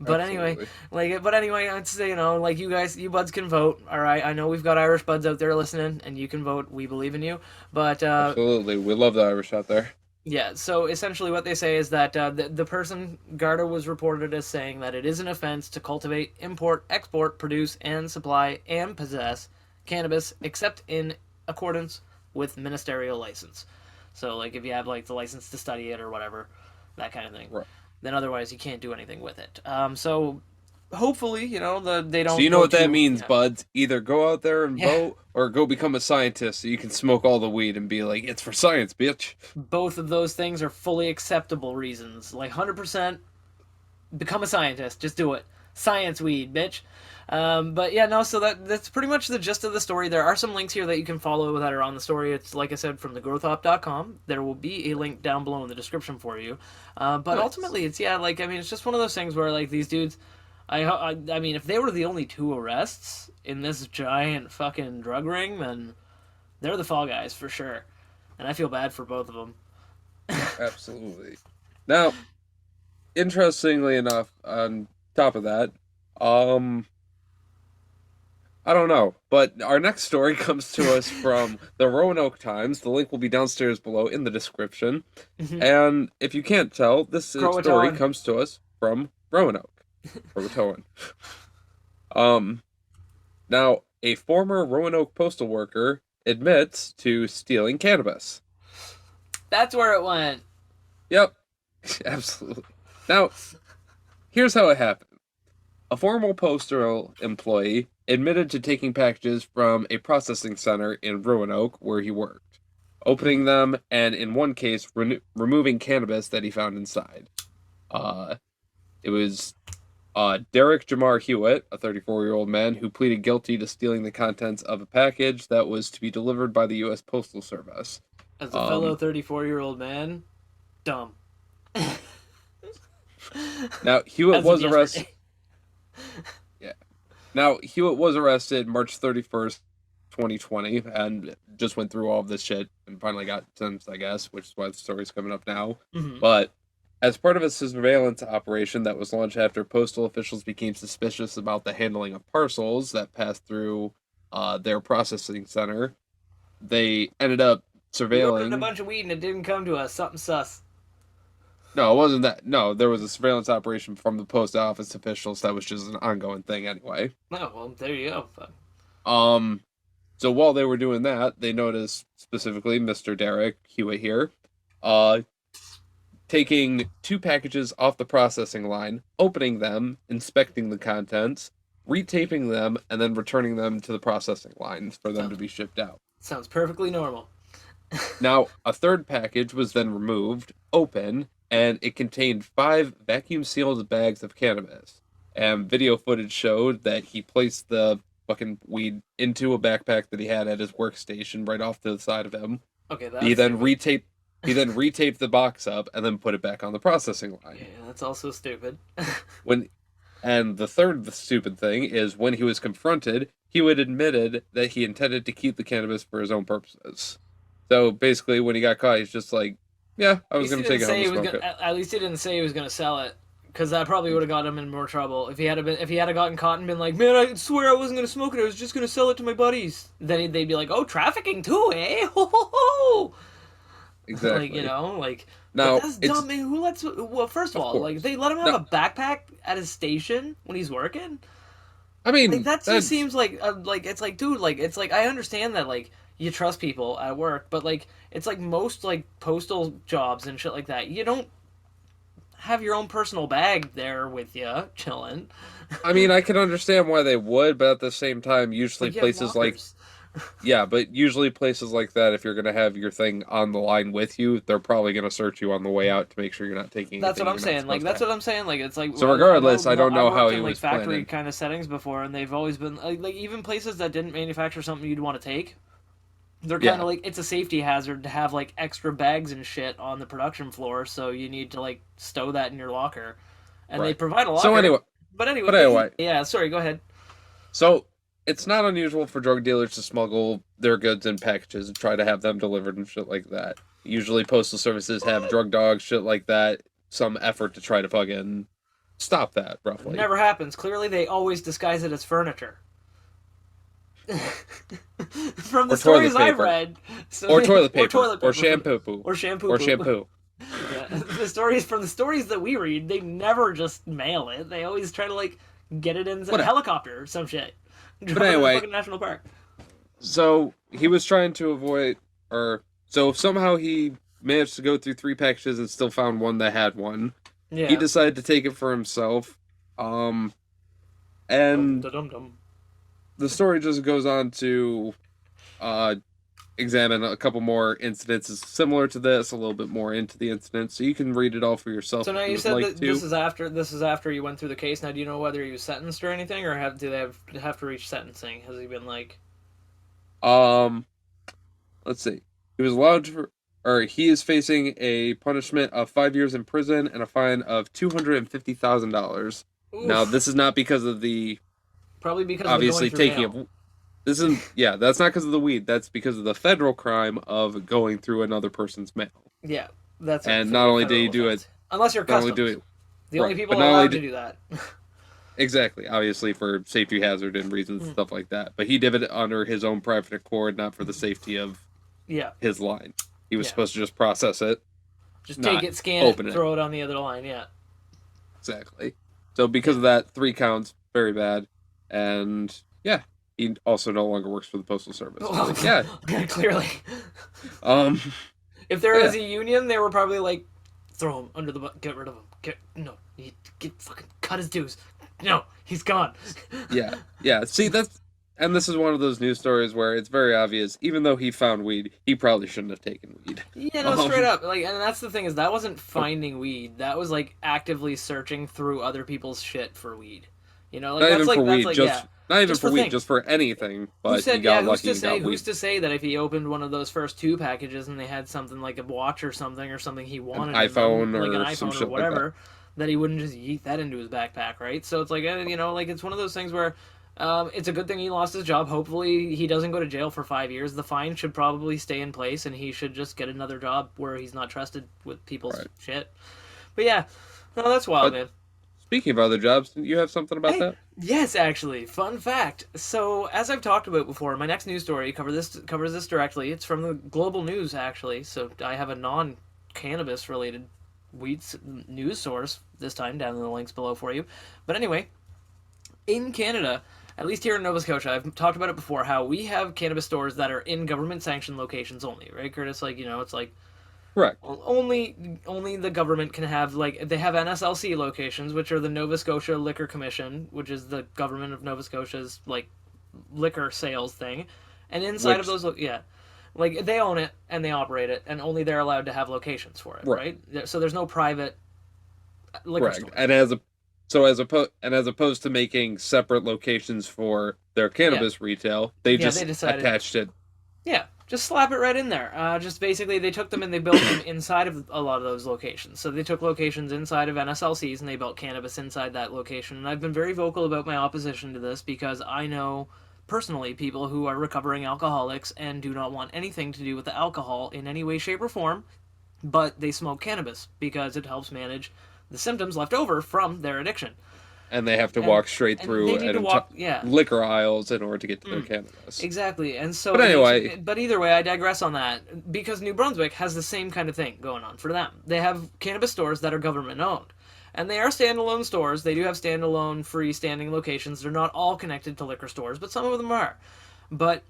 But anyway, Absolutely. I'd say, like, you buds can vote. All right, I know we've got Irish buds out there listening, and you can vote. We believe in you. But Absolutely. We love the Irish out there. yeah, so essentially what they say is that the person Garda was reported as saying that it is an offense to cultivate, import, export, produce, and supply and possess cannabis except in accordance with ministerial license. So, like, if you have, like, the license to study it or whatever, that kind of thing, Right. then otherwise you can't do anything with it. So hopefully, they So don't you know go what that too, means, buds. Either go out there and yeah, vote or go become a scientist so you can smoke all the weed and be like, it's for science, bitch. both of those things are fully acceptable reasons. Like, 100% become a scientist. Just do it. Science weed, bitch. But yeah, no. So that's pretty much the gist of the story. There are some links here that you can follow that are on the story. It's, like I said, from thegrowthop.com. There will be a link down below in the description for you. But Nice. ultimately, it's, yeah, like, I mean, it's just one of those things where, like, these dudes. I mean, if they were the only two arrests in this giant fucking drug ring, then they're the fall guys for sure. And I feel bad for both of them. Absolutely. Now, interestingly enough, on top of that, um, I don't know, but our next story comes to us from the Roanoke Times. The link will be downstairs below in the description. And if you can't tell, this story Croatoan. comes to us from Roanoke, Croatoan. Um, Now, a former Roanoke postal worker admits to stealing cannabis. That's where it went. Yep, absolutely. Now, here's how it happened. A former postal employee admitted to taking packages from a processing center in Roanoke where he worked, opening them, and in one case, removing cannabis that he found inside. Uh, it was Derek Jamar Hewitt, a 34-year-old man who pleaded guilty to stealing the contents of a package that was to be delivered by the U.S. Postal Service. As a fellow Um, 34-year-old man, dumb. Now Hewitt As of was arrested. yesterday. Yeah. Now Hewitt was arrested March 31st, 2020, and just went through all of this shit and finally got sentenced, I guess, which is why the story's coming up now. Hmm. But as part of a surveillance operation that was launched after postal officials became suspicious about the handling of parcels that passed through their processing center, they ended up We ordered a surveilling. bunch of weed and it didn't come to us. Something sus. No, it wasn't that. No, there was a surveillance operation from the post office officials that was just an ongoing thing anyway. Oh, well, there you go. Um, so while they were doing that, they noticed specifically Mr. Derek Hewitt here, uh, taking two packages off the processing line, opening them, inspecting the contents, retaping them, and then returning them to the processing line for them to Sounds, be shipped out. sounds perfectly normal. Now, a third package was then removed, open, and it contained 5 vacuum-sealed bags of cannabis. And video footage showed that he placed the fucking weed into a backpack that he had at his workstation right off to the side of him. Okay, He that's then stupid. retaped he then retaped the box up and then put it back on the processing Yeah, line. that's also stupid. When and the third stupid thing is when he was confronted, he would admitted that he intended to keep the cannabis for his own purposes. So basically, when he got caught, he's just like, "Yeah, I At was least he gonna didn't take it home say and he was smoke gonna. it." At least he didn't say he was gonna sell it, because that probably would have got him in more trouble. If he had gotten caught and been like, "Man, I swear I wasn't gonna smoke it. I was just gonna sell it to my buddies." Then they'd be like, "Oh, trafficking too, eh? Ho ho ho!" Like, Exactly. like. But Now that's it's dumb, man. Who lets? Well, first of of all, like, course. they let him have No, a backpack at his station when he's working. I Like, mean that just that's seems like it's like, dude, like, it's like, I understand that, like, you trust people at work, but, like, it's like most, like, postal jobs and shit like that. You don't have your own personal bag there with you, chilling. I mean I can understand why they would, but at the same time, usually Like, you have places like lockers. yeah, but usually places like that, if you're gonna have your thing on the line with you, they're probably gonna search you on the way out to make sure you're not taking That's what anything I'm you're not saying. Like, supposed that's to. what I'm saying. Like, it's like, So I know, regardless, I don't I know how worked he in, like, was factory planning. kind of settings before, and they've always been like even places that didn't manufacture something you'd want to take. They're kind Yeah, of like, it's a safety hazard to have, like, extra bags and shit on the production floor, so you need to, like, stow that in your locker, and they right. provide a So locker. anyway, but But anyway, yeah, sorry, go ahead. so it's not unusual for drug dealers to smuggle their goods in packages and try to have them delivered and shit like that. Usually, postal services have drug dogs, shit like that. Some effort to try to fucking stop that, roughly. Never happens. Clearly, they always disguise it as furniture. From the Or toilet stories I've paper. read, Or toilet or paper. toilet Or paper, shampoo. Poo. or shampoo, Or shampoo. Yeah, from the stories that we read, they never just mail it. They always try to like get it in a Whatever. helicopter or some shit. But anyway, fucking national park. so he was trying to avoid, or so somehow he managed to go through 3 packages and still found one that had one. Yeah. He decided to take it for himself. And Dum-dum-dum. the story just goes on to examine a couple more incidences similar to this, a little bit more into the incident, so you can read it all for yourself. So now if you would said like that to. this is after you went through the case. Now, do you know whether he was sentenced or anything, or do they have to reach sentencing? Has he been like? Let's see. He was allowed to, or he is facing a punishment of 5 years in prison and a fine of $250,000. Now, this is not because of the probably because obviously of going through taking mail. of. This isn't. Yeah, that's not because of the weed. That's because of the federal crime of going through another person's mail. Yeah, that's And not only did he do it, unless you're not only customs. do it The only right, people but not only allowed to did- do that. exactly, obviously for safety hazard and reasons and stuff like that. But he did it under his own private accord, not for the safety of Yeah, his line. He was Yeah. supposed to just process it. just Not take it, scan it, open it. throw it on the other line. Yeah. Exactly. So because of that, 3 counts, very bad. And yeah, he also no longer works for the Postal Service. But yeah. Clearly. Um If there was Yeah. a union, they were probably like, throw him under the bus, get rid of him. Get fucking cut his dues. No, he's gone. yeah. Yeah. See, and this is one of those news stories where it's very obvious, even though he found weed, he probably shouldn't have taken weed. Yeah, no, straight up. Like, and that's the thing is that wasn't finding weed. That was like actively searching through other people's shit for weed. You know, like Not that's even like for that's weed, like just yeah. not even Just for for weed, things. just for anything. But Who said, he got who's lucky to and say? got weed. Who's to say that if he opened one of those first 2 packages and they had something like a watch or something he wanted, in iPhone them, like or an some iPhone shit or like whatever, that he wouldn't just yeet that into his backpack, right? So it's like you know, like it's one of those things where. It's a good thing he lost his job. Hopefully, he doesn't go to jail for 5 years. The fine should probably stay in place, and he should just get another job where he's not trusted with people's shit. But yeah, no, that's wild, man. Speaking of other jobs, you have something about that? Yes, actually. Fun fact. So, as I've talked about before, my next news story covers this directly. It's from the Global News, actually. So, I have a non-cannabis related news source this time down in the links below for you. But anyway, in Canada, at least here in Nova Scotia, I've talked about it before, how we have cannabis stores that are in government-sanctioned locations only, right, Curtis? Like, you know, it's like Correct. only the government can have, like, they have NSLC locations, which are the Nova Scotia Liquor Commission, which is the government of Nova Scotia's, like, liquor sales thing. And inside of those, like, they own it and they operate it, and only they're allowed to have locations for it, right? So there's no private liquor stores. And as opposed to making separate locations for their cannabis retail, they just decided, attached it. Yeah, just slap it right in there. Just basically, they took them and they built them inside of a lot of those locations. So they took locations inside of NSLCs and they built cannabis inside that location. And I've been very vocal about my opposition to this because I know personally people who are recovering alcoholics and do not want anything to do with the alcohol in any way, shape, or form, but they smoke cannabis because it helps manage the symptoms left over from their addiction. And they have to walk straight through liquor aisles in order to get to their cannabis. Exactly. And so, but anyway, but either way, I digress on that because New Brunswick has the same kind of thing going on for them. They have cannabis stores that are government owned, and they are standalone stores. They do have standalone freestanding locations. They're not all connected to liquor stores, but some of them are. But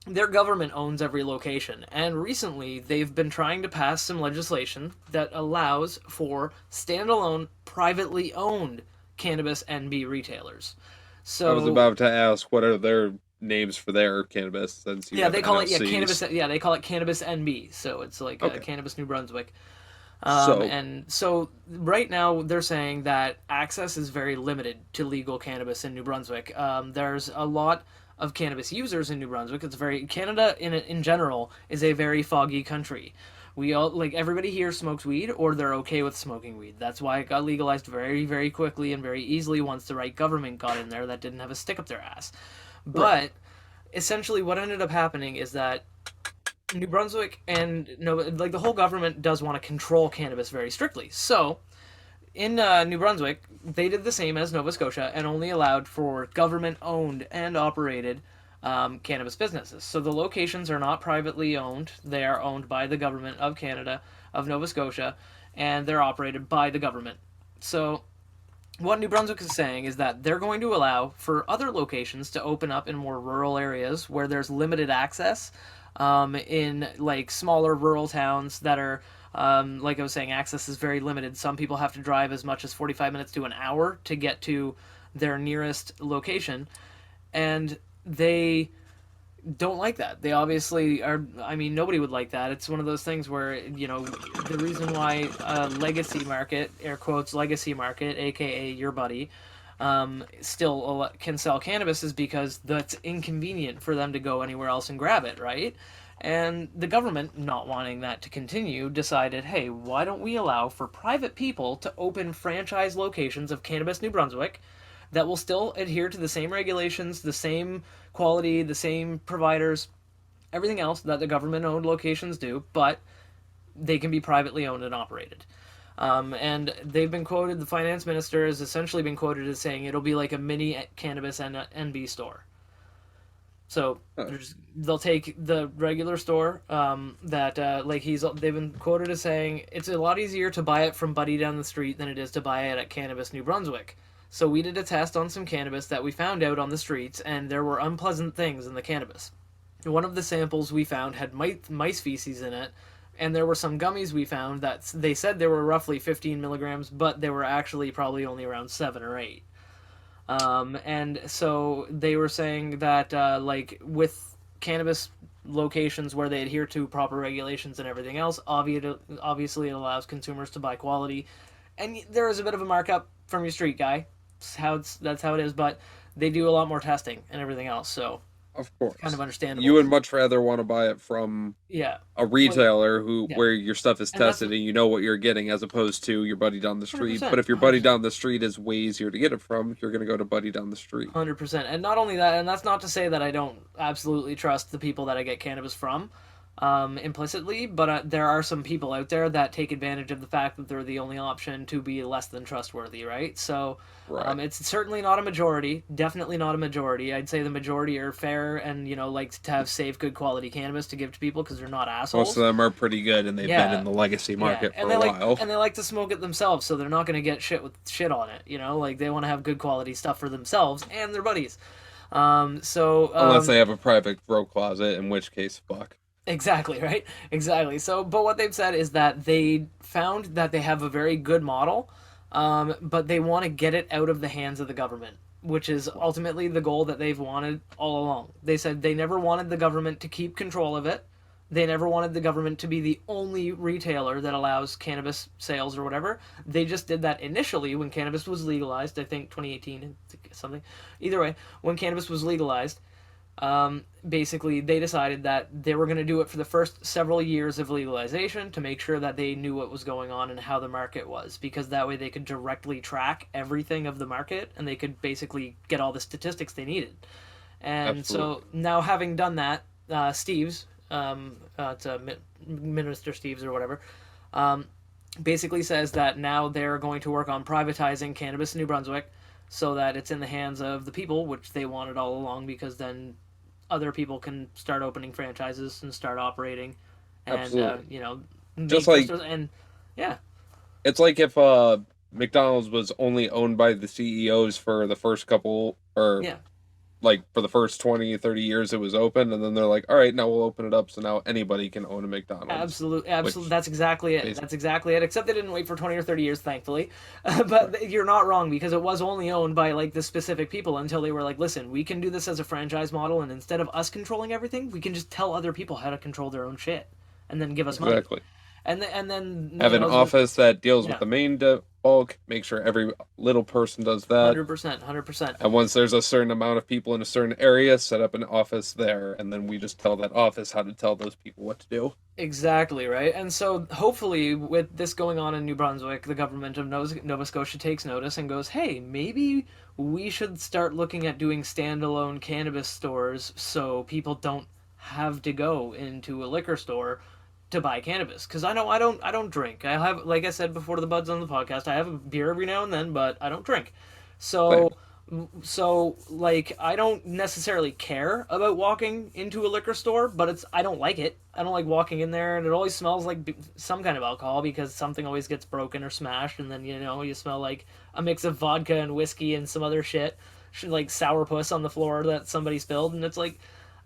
their government owns every location, and recently they've been trying to pass some legislation that allows for standalone, privately owned cannabis NB retailers. So I was about to ask, what are their names for their cannabis? Since you they call it NLCs. cannabis. Yeah, they call it Cannabis NB. So it's like Cannabis New Brunswick. And so right now they're saying that access is very limited to legal cannabis in New Brunswick. There's a lot of cannabis users in New Brunswick. Canada in general is a very foggy country. We all, like, everybody here smokes weed or they're okay with smoking weed. That's why it got legalized very, very quickly and very easily once the right government got in there that didn't have a stick up their ass. But essentially what ended up happening is that New Brunswick and the whole government does want to control cannabis very strictly. So in New Brunswick, they did the same as Nova Scotia and only allowed for government-owned and operated cannabis businesses. So the locations are not privately owned; they are owned by the government of Canada, of Nova Scotia, and they're operated by the government. So what New Brunswick is saying is that they're going to allow for other locations to open up in more rural areas where there's limited access, in like smaller rural towns that are, like I was saying, access is very limited. Some people have to drive as much as 45 minutes to an hour to get to their nearest location, and they don't like that. They obviously are. I mean, nobody would like that. It's one of those things where, the reason why legacy market, air quotes, legacy market, aka your buddy, still can sell cannabis is because that's inconvenient for them to go anywhere else and grab it, right? And the government, not wanting that to continue, decided, hey, why don't we allow for private people to open franchise locations of Cannabis New Brunswick that will still adhere to the same regulations, the same quality, the same providers, everything else that the government-owned locations do, but they can be privately owned and operated. And they've been quoted, the finance minister has essentially been quoted as saying it'll be like a mini cannabis NB store. So they'll take the regular store they've been quoted as saying it's a lot easier to buy it from Buddy down the street than it is to buy it at Cannabis New Brunswick. So we did a test on some cannabis that we found out on the streets, and there were unpleasant things in the cannabis. One of the samples we found had mice feces in it, and there were some gummies we found that they said they were roughly 15 milligrams, but they were actually probably only around 7 or 8. And so they were saying that, with cannabis locations where they adhere to proper regulations and everything else, obviously it allows consumers to buy quality. And there is a bit of a markup from your street guy. That's how it is, but they do a lot more testing and everything else, so Of course. kind of understandable. You would much rather want to buy it from a retailer where your stuff is tested and you know what you're getting, as opposed to your buddy down the street. 100%, But if your buddy down the street is way easier to get it from, you're going to go to buddy down the street. 100%. And not only that, and that's not to say that I don't absolutely trust the people that I get cannabis from, implicitly, but there are some people out there that take advantage of the fact that they're the only option to be less than trustworthy, right? So it's certainly not a majority, definitely not a majority. I'd say the majority are fair and, like to have safe, good quality cannabis to give to people because they're not assholes. Most of them are pretty good, and they've been in the legacy market for a while. And they like to smoke it themselves, so they're not going to get shit with shit on it, Like, they want to have good quality stuff for themselves and their buddies. Unless they have a private grow closet, in which case, fuck. Exactly, right? Exactly. So, but what they've said is that they found that they have a very good model, but they want to get it out of the hands of the government, which is ultimately the goal that they've wanted all along. They said they never wanted the government to keep control of it. They never wanted the government to be the only retailer that allows cannabis sales or whatever. They just did that initially when cannabis was legalized, I think 2018, something. Either way, when cannabis was legalized, basically they decided that they were going to do it for the first several years of legalization to make sure that they knew what was going on and how the market was, because that way they could directly track everything of the market and they could basically get all the statistics they needed. And Absolutely. So now, having done that, Steves, it's Minister Steves or whatever, basically says that now they're going to work on privatizing cannabis in New Brunswick so that it's in the hands of the people, which they wanted all along, because then other people can start opening franchises and start operating, and just like it's like if McDonald's was only owned by the CEOs for the first couple, or like for the first 20, 30 years it was open, and then they're like, all right, now we'll open it up so now anybody can own a McDonald's. Absolutely. That's exactly it. That's exactly it. Except they didn't wait for 20 or 30 years, thankfully. But you're not wrong, because it was only owned by like the specific people until they were like, listen, we can do this as a franchise model, and instead of us controlling everything, we can just tell other people how to control their own shit and then give us money. Exactly. And then have an office that deals with the main bulk. Make sure every little person does that. 100%. And once there's a certain amount of people in a certain area, set up an office there, and then we just tell that office how to tell those people what to do. Exactly, right? And so hopefully with this going on in New Brunswick, the government of Nova Scotia takes notice and goes, hey, maybe we should start looking at doing standalone cannabis stores so people don't have to go into a liquor store to buy cannabis because I know I don't drink. I have, like I said before the buds on the podcast, I have a beer every now and then, but I don't drink. Same. So like I don't necessarily care about walking into a liquor store, but I don't like it. I don't like walking in there, and it always smells like some kind of alcohol because something always gets broken or smashed, and then you smell like a mix of vodka and whiskey and some other shit, like sourpuss on the floor that somebody spilled, and it's like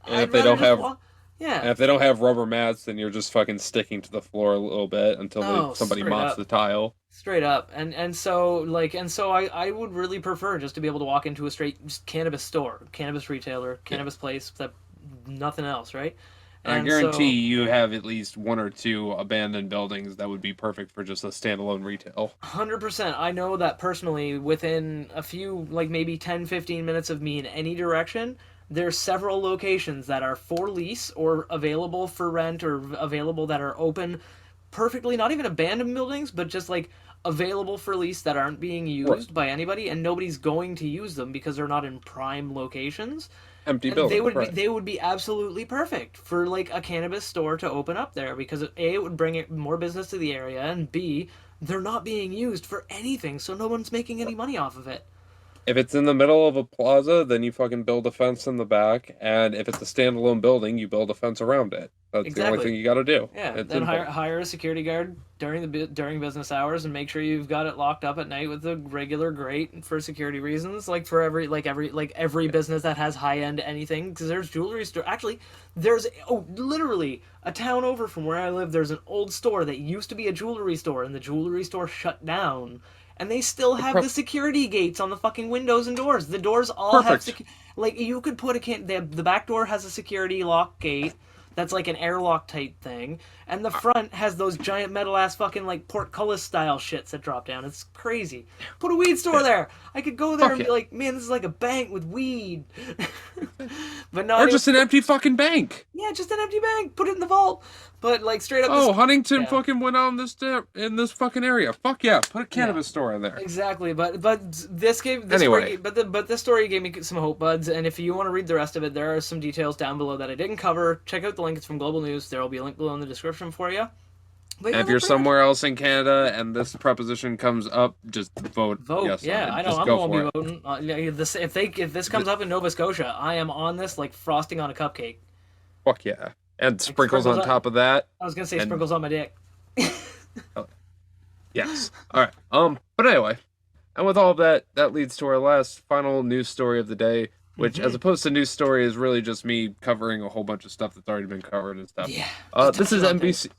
And I'd if they rather don't just have walk. Yeah. and if they don't have rubber mats, then you're just fucking sticking to the floor a little bit until Oh, somebody straight mops up. the tile. Straight up, and so I would really prefer just to be able to walk into a straight just cannabis store, cannabis retailer, cannabis place, that nothing else, right? I And guarantee so you have at least one or two abandoned buildings that would be perfect for just a standalone retail. 100%, I know that personally within a few, like maybe 10-15 minutes of me in any direction, there's several locations that are for lease or available for rent or available that are open perfectly, not even abandoned buildings, but just like available for lease that aren't being Right. used by anybody and nobody's going to use them because they're not in prime locations. Empty And buildings, right. they would be absolutely perfect for like a cannabis store to open up there because A, it would bring it more business to the area, and B, they're not being used for anything, so no one's making any money off of it. If it's in the middle of a plaza, then you fucking build a fence in the back, and if it's a standalone building, you build a fence around it. That's the only Exactly. thing you got to do. Yeah, It's then simple. hire a security guard during business hours and make sure you've got it locked up at night with a regular grate for security reasons. Like for every business that has high end anything, because there's jewelry store. Actually, there's literally a town over from where I live. There's an old store that used to be a jewelry store, and the jewelry store shut down. And they still have Per- the security gates on the fucking windows and doors. The doors all have Perfect. like you could put the back door has a security lock gate that's like an airlock type thing, and the front has those giant metal ass fucking like portcullis style shits that drop down. It's crazy. Put a weed store there. I could go there Fuck and be yeah. like, man, this is like a bank with weed. But not Or even, just an empty fucking bank. yeah, just an empty bank. Put it in the vault. But like straight up, Oh, Huntington yeah. fucking went on in this fucking area. Fuck yeah, put a cannabis Yeah. store in there. Exactly, but this Anyway. this story gave me some hope, buds. And if you want to read the rest of it, there are some details down below that I didn't cover. Check out the link; it's from Global News. There will be a link below in the description for you. But yeah, And if you're that's pretty much- somewhere else in Canada and this proposition comes up, just vote. vote, yes yeah, on it. I know Just I'm go going for to it. be voting. If this comes up in Nova Scotia, I am on this like frosting on a cupcake. Fuck yeah. And sprinkles on sprinkles top of that. I was gonna say And- sprinkles on my dick. Yes. All right. But anyway, and with all of that, that leads to our last final news story of the day, which, as opposed to news story, is really just me covering a whole bunch of stuff that's already been covered and stuff. Yeah. This is NBC.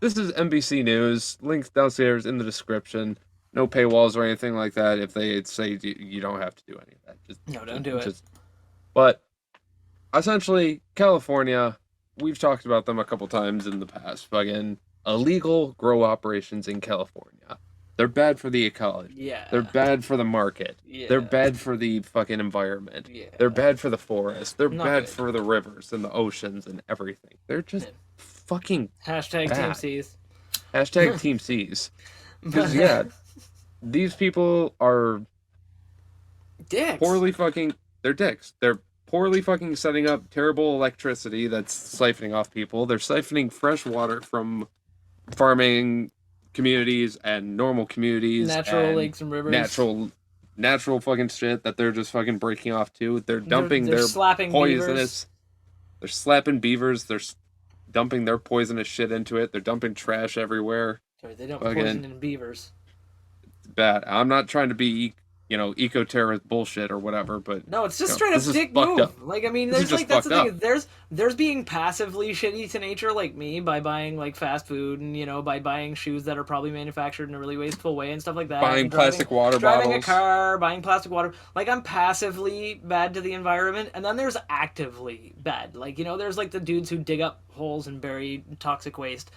This is NBC News. Links downstairs in the description. No paywalls or anything like that. If they say you don't have to do any of that, No, don't do it. But essentially, California. We've talked about them a couple times in the past. Fucking illegal grow operations in California. They're bad for the ecology. Yeah. They're bad for the market. Yeah. They're bad for the fucking environment. Yeah. They're bad for the forest. They're Not bad good. for the rivers and the oceans and everything. They're just fucking Hashtag Team bad. C's. hashtag Team C's. Because yeah, these people are Dicks. poorly fucking. They're dicks. They're poorly fucking setting up terrible electricity that's siphoning off people. They're siphoning fresh water from farming communities and normal communities. Natural and lakes and rivers. natural fucking shit that they're just fucking breaking off too. They're dumping They're their slapping poisonous. beavers. They're slapping beavers. They're dumping their poisonous shit into it. They're dumping trash everywhere. Sorry, they don't Again. poison in beavers. It's bad. I'm not trying to be, eco-terrorist bullshit or whatever, but No, it's just No, straight up this is dick fucked move. up. Like, I mean, This is there's just that's the fucked thing. There's being passively shitty to nature like me by buying like fast food and by buying shoes that are probably manufactured in a really wasteful way and stuff like that. buying and plastic water driving bottles. a car, buying plastic water. Like, I'm passively bad to the environment, and then there's actively bad. Like, there's like the dudes who dig up holes and bury toxic waste.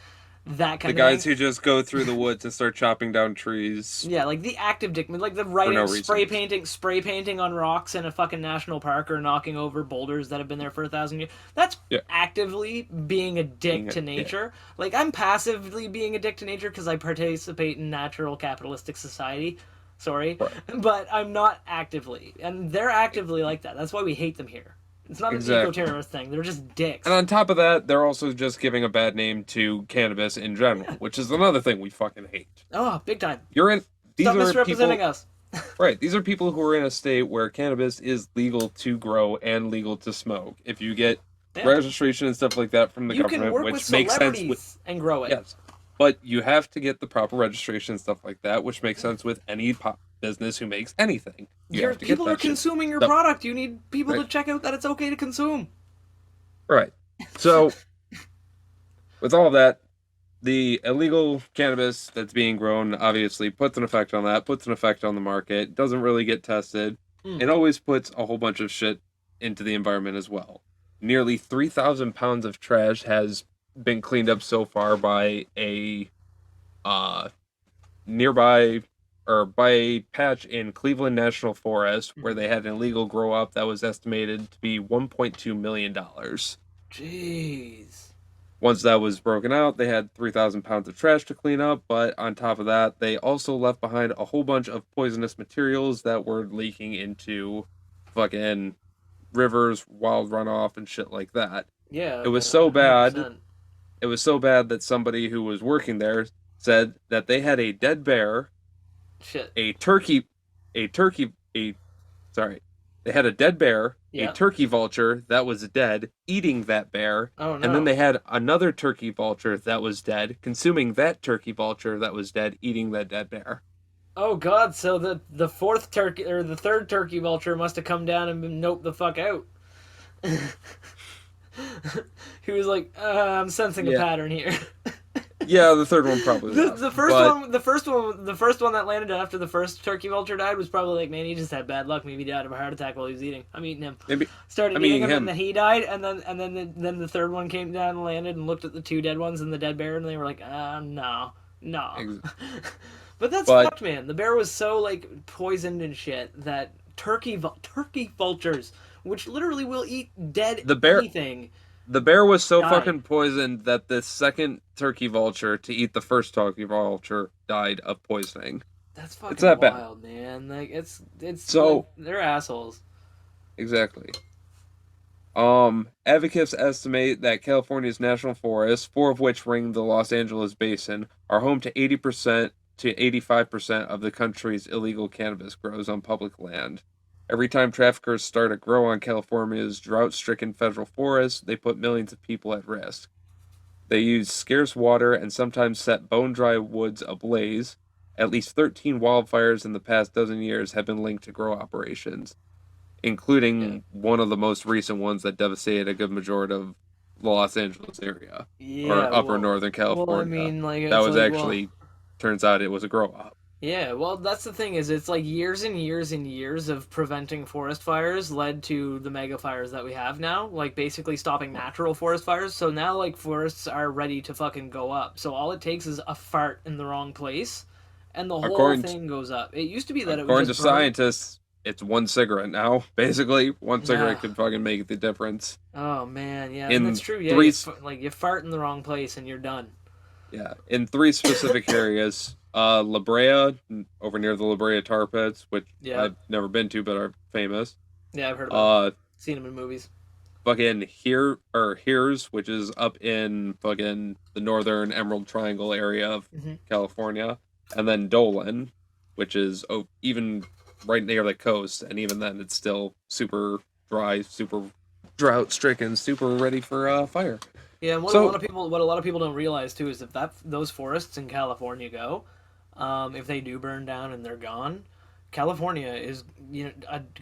That The kind of guys thing. who just go through the woods and start chopping down trees. Yeah, like the active dick, like the writing, no spray reason. painting on rocks in a fucking national park or knocking over boulders that have been there for 1,000 years. That's Yeah. actively being a dick Being to nature. Like, I'm passively being a dick to nature because I participate in natural capitalistic society. Sorry, Right. but I'm not actively, and they're actively like that. That's why we hate them here. It's not an Exactly. eco-terrorist thing. They're just dicks. And on top of that, they're also just giving a bad name to cannabis in general, Yeah. which is another thing we fucking hate. Oh, big time. You're in these Stop are misrepresenting people us. right, these are people who are in a state where cannabis is legal to grow and legal to smoke. If you get Yeah. registration and stuff like that from the You can government, work with which makes sense with celebrities and grow it. yes. But you have to get the proper registration and stuff like that, which makes sense with any business who makes anything. You have to get People are that shit. consuming your So- product. You need people to Right. check out that it's okay to consume. Right. So, with all that, the illegal cannabis that's being grown obviously puts an effect on that, puts an effect on the market, doesn't really get tested. It always puts a whole bunch of shit into the environment as well. Nearly 3,000 pounds of trash has been cleaned up so far by a nearby or by a patch in Cleveland National Forest where they had an illegal grow up that was estimated to be $1.2 million. Jeez. Once that was broken out, they had 3,000 pounds of trash to clean up, but on top of that, they also left behind a whole bunch of poisonous materials that were leaking into fucking rivers, wild runoff, and shit like that. Yeah. It was so bad. 100%. It was so bad that somebody who was working there said that they had a dead bear, Shit. they had a dead bear, Yeah. a turkey vulture that was dead, eating that bear, Oh, no. and then they had another turkey vulture that was dead, consuming that turkey vulture that was dead, eating that dead bear. Oh, God. So the fourth turkey, or the third turkey vulture must have come down and been noped the fuck out. He was like, I'm sensing a Yeah. pattern here. Yeah, the third one probably was. The first one that landed after the first turkey vulture died was probably like, man, he just had bad luck. Maybe he died of a heart attack while he was eating. I'm eating him. Maybe Started I'm eating eating him, him. and then he died, and then the third one came down and landed and looked at the two dead ones and the dead bear, and they were like, no. But that's fucked, man. The bear was so like poisoned and shit that turkey vultures, which literally will eat dead anything. The bear was so died. fucking poisoned that the second turkey vulture to eat the first turkey vulture died of poisoning. That's fucking that bad. wild, man. Like it's So- like, they're assholes. Exactly. Advocates estimate that California's national forests, 4 of which ring the Los Angeles basin, are home to 80% to 85% of the country's illegal cannabis grows on public land. Every time traffickers start a grow on California's drought-stricken federal forests, they put millions of people at risk. They use scarce water and sometimes set bone-dry woods ablaze. At least 13 wildfires in the past dozen years have been linked to grow operations, including one of the most recent ones that devastated a good majority of the Los Angeles area, or upper northern California. Well, I mean, like that was like, actually, turns out it was a grow up. Yeah, well, that's the thing is it's like years and years and years of preventing forest fires led to the mega fires that we have now, like basically stopping natural forest fires. So now like forests are ready to fucking go up. So all it takes is a fart in the wrong place and the whole thing goes up. It used to be that it was According to scientists, it's one cigarette now. Basically, one cigarette could fucking make the difference. Oh man, yeah, In that's true. Yeah, you fart in the wrong place and you're done. Yeah, in 3 specific areas. La Brea, over near the La Brea tar pits, which I've never been to, but are famous. Yeah, I've heard about it. Seen them in movies. Fucking Hears, which is up in fucking the northern Emerald Triangle area of California. And then Dolan, which is even right near the coast, and even then it's still super dry, super drought-stricken, super ready for fire. Yeah, and what a lot of people don't realize too is if those forests in California go, if they do burn down and they're gone, California is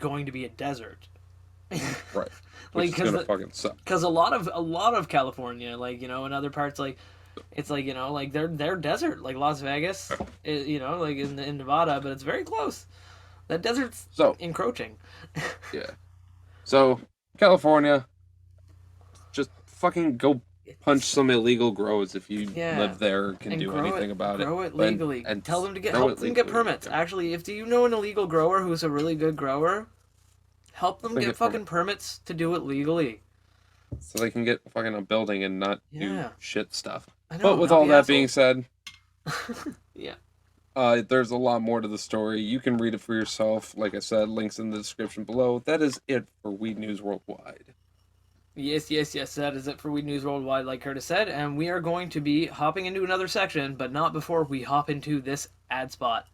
going to be a desert. Right. Like Which is gonna fucking suck. Because a lot of California, like in other parts, like it's like like they're desert, like Las Vegas, like in Nevada, but it's very close. That desert's encroaching. Yeah. So California, just fucking go punch some illegal grows if you live there or can do anything about it. Grow it legally. And tell them to help them get permits. Actually, if you know an illegal grower who's a really good grower, help them get fucking permits to do it legally. So they can get fucking a building and not do shit stuff. I know, but with all that being said, yeah. There's a lot more to the story. You can read it for yourself. Like I said, links in the description below. That is it for Weed News Worldwide. Yes, yes, yes. That is it for Weed News Worldwide, like Curtis said, and we are going to be hopping into another section, but not before we hop into this ad spot.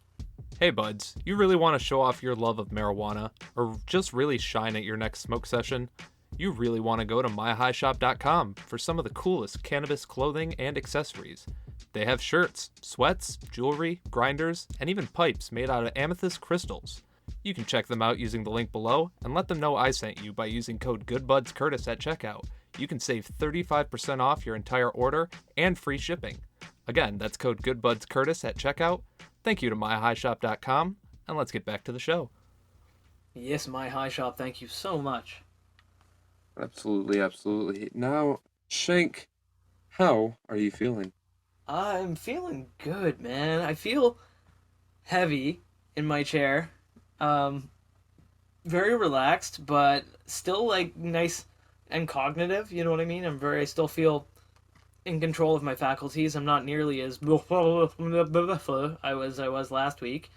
Hey buds, you really want to show off your love of marijuana, or just really shine at your next smoke session? You really want to go to myhighshop.com for some of the coolest cannabis clothing and accessories. They have shirts, sweats, jewelry, grinders, and even pipes made out of amethyst crystals. You can check them out using the link below and let them know I sent you by using code GoodBudsCurtis at checkout. You can save 35% off your entire order and free shipping. Again, that's code GoodBudsCurtis at checkout. Thank you to myhighshop.com, and let's get back to the show. Yes, My High Shop, thank you so much. Absolutely, absolutely. Now, Shank, how are you feeling? I'm feeling good, man. I feel heavy in my chair. Very relaxed, but still like nice and cognitive, you know what I mean? I still feel in control of my faculties. I'm not nearly as I was last week.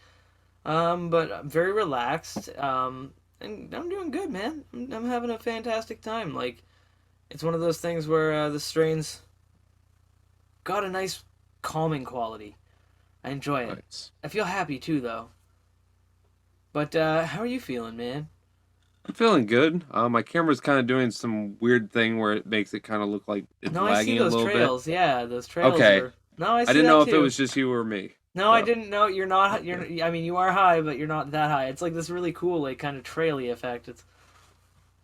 But I'm very relaxed. And I'm doing good, man. I'm having a fantastic time. Like, it's one of those things where the strains got a nice calming quality. I enjoy it. Nice. I feel happy too, though. But how are you feeling, man? I'm feeling good. My camera's kind of doing some weird thing where it makes it kind of look like it's No, I see lagging a those little trails. bit. Yeah, those trails. Okay. No, I see I didn't that know too. if it was just you or me. No, I So. didn't know. You're not. You're. I mean, you are high, but you're not that high. It's like this really cool, like kind of traily effect.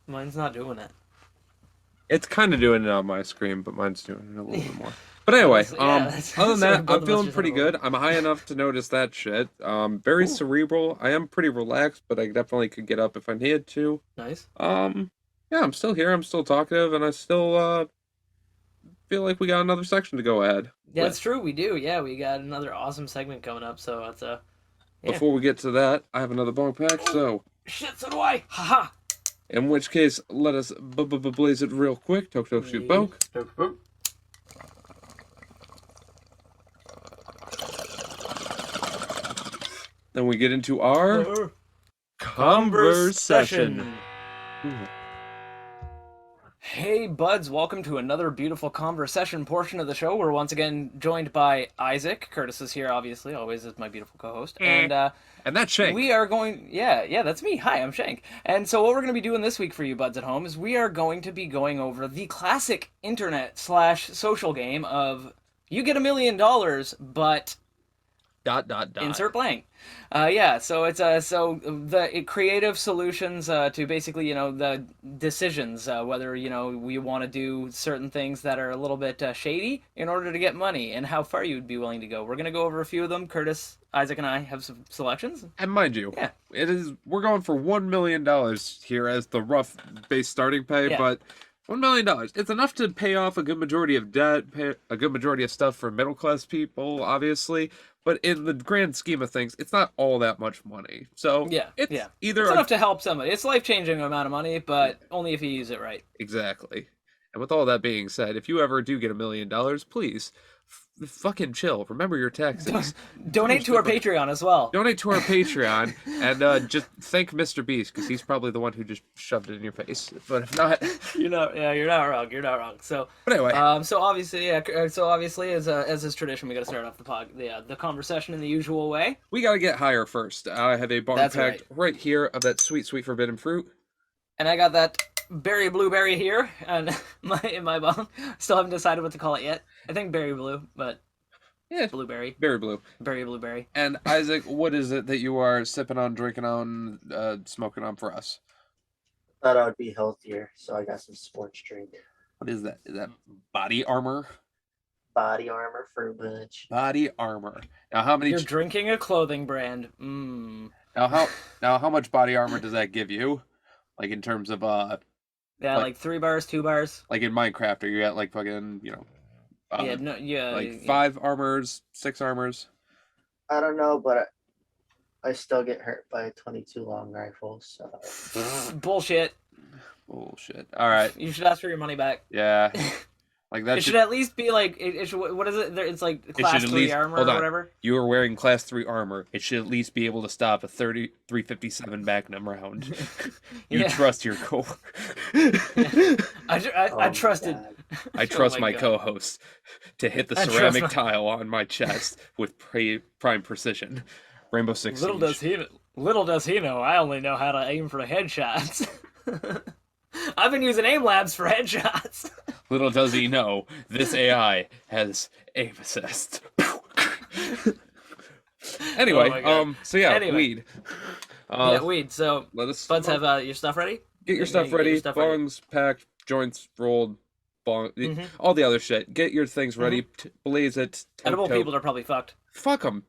Mine's not doing it. It's kind of doing it on my screen, but mine's doing it a little bit more. But anyway, other than that, I'm feeling pretty good. I'm high enough to notice that shit. Very Cool. cerebral. I am pretty relaxed, but I definitely could get up if I needed to. Nice. Yeah, I'm still here. I'm still talkative, and I still feel like we got another section to go ahead. Yeah, with. that's true. We do. Yeah, we got another awesome segment coming up. So it's yeah. Before we get to that, I have another bong pack. So, Shit, so do I. Haha. in which case, let us blaze it real quick. Tok tok shoot bonk. Then we get into our conversation. Hey buds, welcome to another beautiful conversation portion of the show. We're once again joined by Isaac. Curtis is here, obviously, always is my beautiful co-host. And that's Shank. we are going, yeah, that's me. Hi, I'm Shank. And so what we're going to be doing this week for you buds at home is we are going to be going over the classic internet/social game of you get $1 million, but insert blank. So it's the creative solutions to basically the decisions whether we want to do certain things that are a little bit shady in order to get money and how far you'd be willing to go. We're gonna go over a few of them. Curtis, Isaac, and I have some selections. And mind you, Yeah. we're going for $1 million here as the rough base starting pay, Yeah. but $1 million, it's enough to pay off a good majority of debt, pay a good majority of stuff for middle class people, obviously. But in the grand scheme of things, it's not all that much money. So it's either it's enough to help somebody. It's life-changing amount of money, but only if you use it right. Exactly. And with all that being said, if you ever do get $1 million, please fucking chill. Remember your taxes. Donate to our Patreon as well. Donate to our Patreon and just thank Mr. Beast because he's probably the one who just shoved it in your face. But if not, you're not wrong. You're not wrong. So, but anyway, so obviously, as is tradition, we got to start off the conversation in the usual way. We got to get higher first. I have a bong pack right here of that sweet, sweet forbidden fruit, and I got that berry blueberry here, and in my bong. Still haven't decided what to call it yet. I think berry blue, but yeah, blueberry. Berry blue. Berry blueberry. And Isaac, what is it that you are sipping on, drinking on, smoking on for us? Thought I would be healthier, so I got some sports drink. What is that? Is that Body Armor? Body Armor Fruit Punch. Body Armor. Now, how many? You're drinking a clothing brand. Now, how much Body Armor does that give you? Like in terms of like 3 bars, 2 bars. Like in Minecraft, are you at like fucking like 5 armors, 6 armors? I don't know, but I still get hurt by 22 long rifles. So. Bullshit. All right. You should ask for your money back. Yeah. Like that It should at least be like it should. What is it? It's like class at 3 least- armor or hold on. whatever. You are wearing class 3 armor. It should at least be able to stop a 357 Magnum round. You Yeah. trust your co. I Oh, trusted. God. I Oh trust my my God. co-host to hit the I trust ceramic my- tile on my chest with prime precision. Rainbow Six Little Siege. does he know. I only know how to aim for headshots. I've been using aim labs for headshots. Little does he know, this AI has aim assist. Anyway, Oh my God. so yeah, Anyway. weed. Yeah, weed. So, Let us Buds, have your stuff ready? get your stuff ready. stuff ready. Bongs packed, joints rolled, Mhm. all the other shit. Get your things ready. Blaze it. Edible people are probably fucked. Fuck them.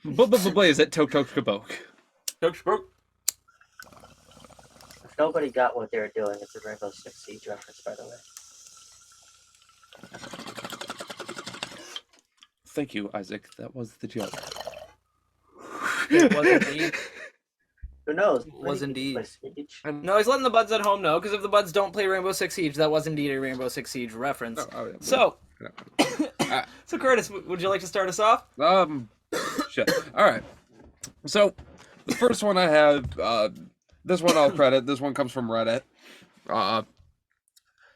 Blaze it. Toke toke kaboke. If nobody got what they were doing, it's a Rainbow Six Siege reference, by the way. Thank you, Isaac. That was the joke. It was indeed. Who knows? Was indeed. By Siege. No, he's letting the buds at home know, because if the buds don't play Rainbow Six Siege, that was indeed a Rainbow Six Siege reference. Oh, yeah. So, Uh, so Curtis, would you like to start us off? Shit. All right. So, the first one I have, this one I'll credit. This one comes from Reddit.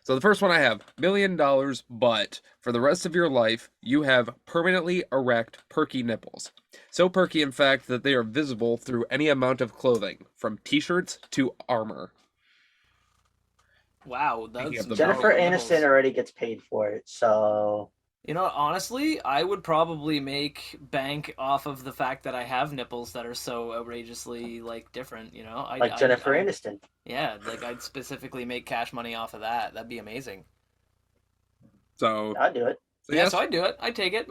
So the first one I have, $1 million, but for the rest of your life, you have permanently erect perky nipples. So perky, in fact, that they are visible through any amount of clothing, from t-shirts to armor. Wow, Speaking that's of the Jennifer nipples. Aniston already gets paid for it, so You know, honestly, I would probably make bank off of the fact that I have nipples that are so outrageously different. You know, like Jennifer Aniston. Yeah, I'd specifically make cash money off of that. That'd be amazing. So, I'll do it. Yeah, yes, so I'd do it. I'd take it.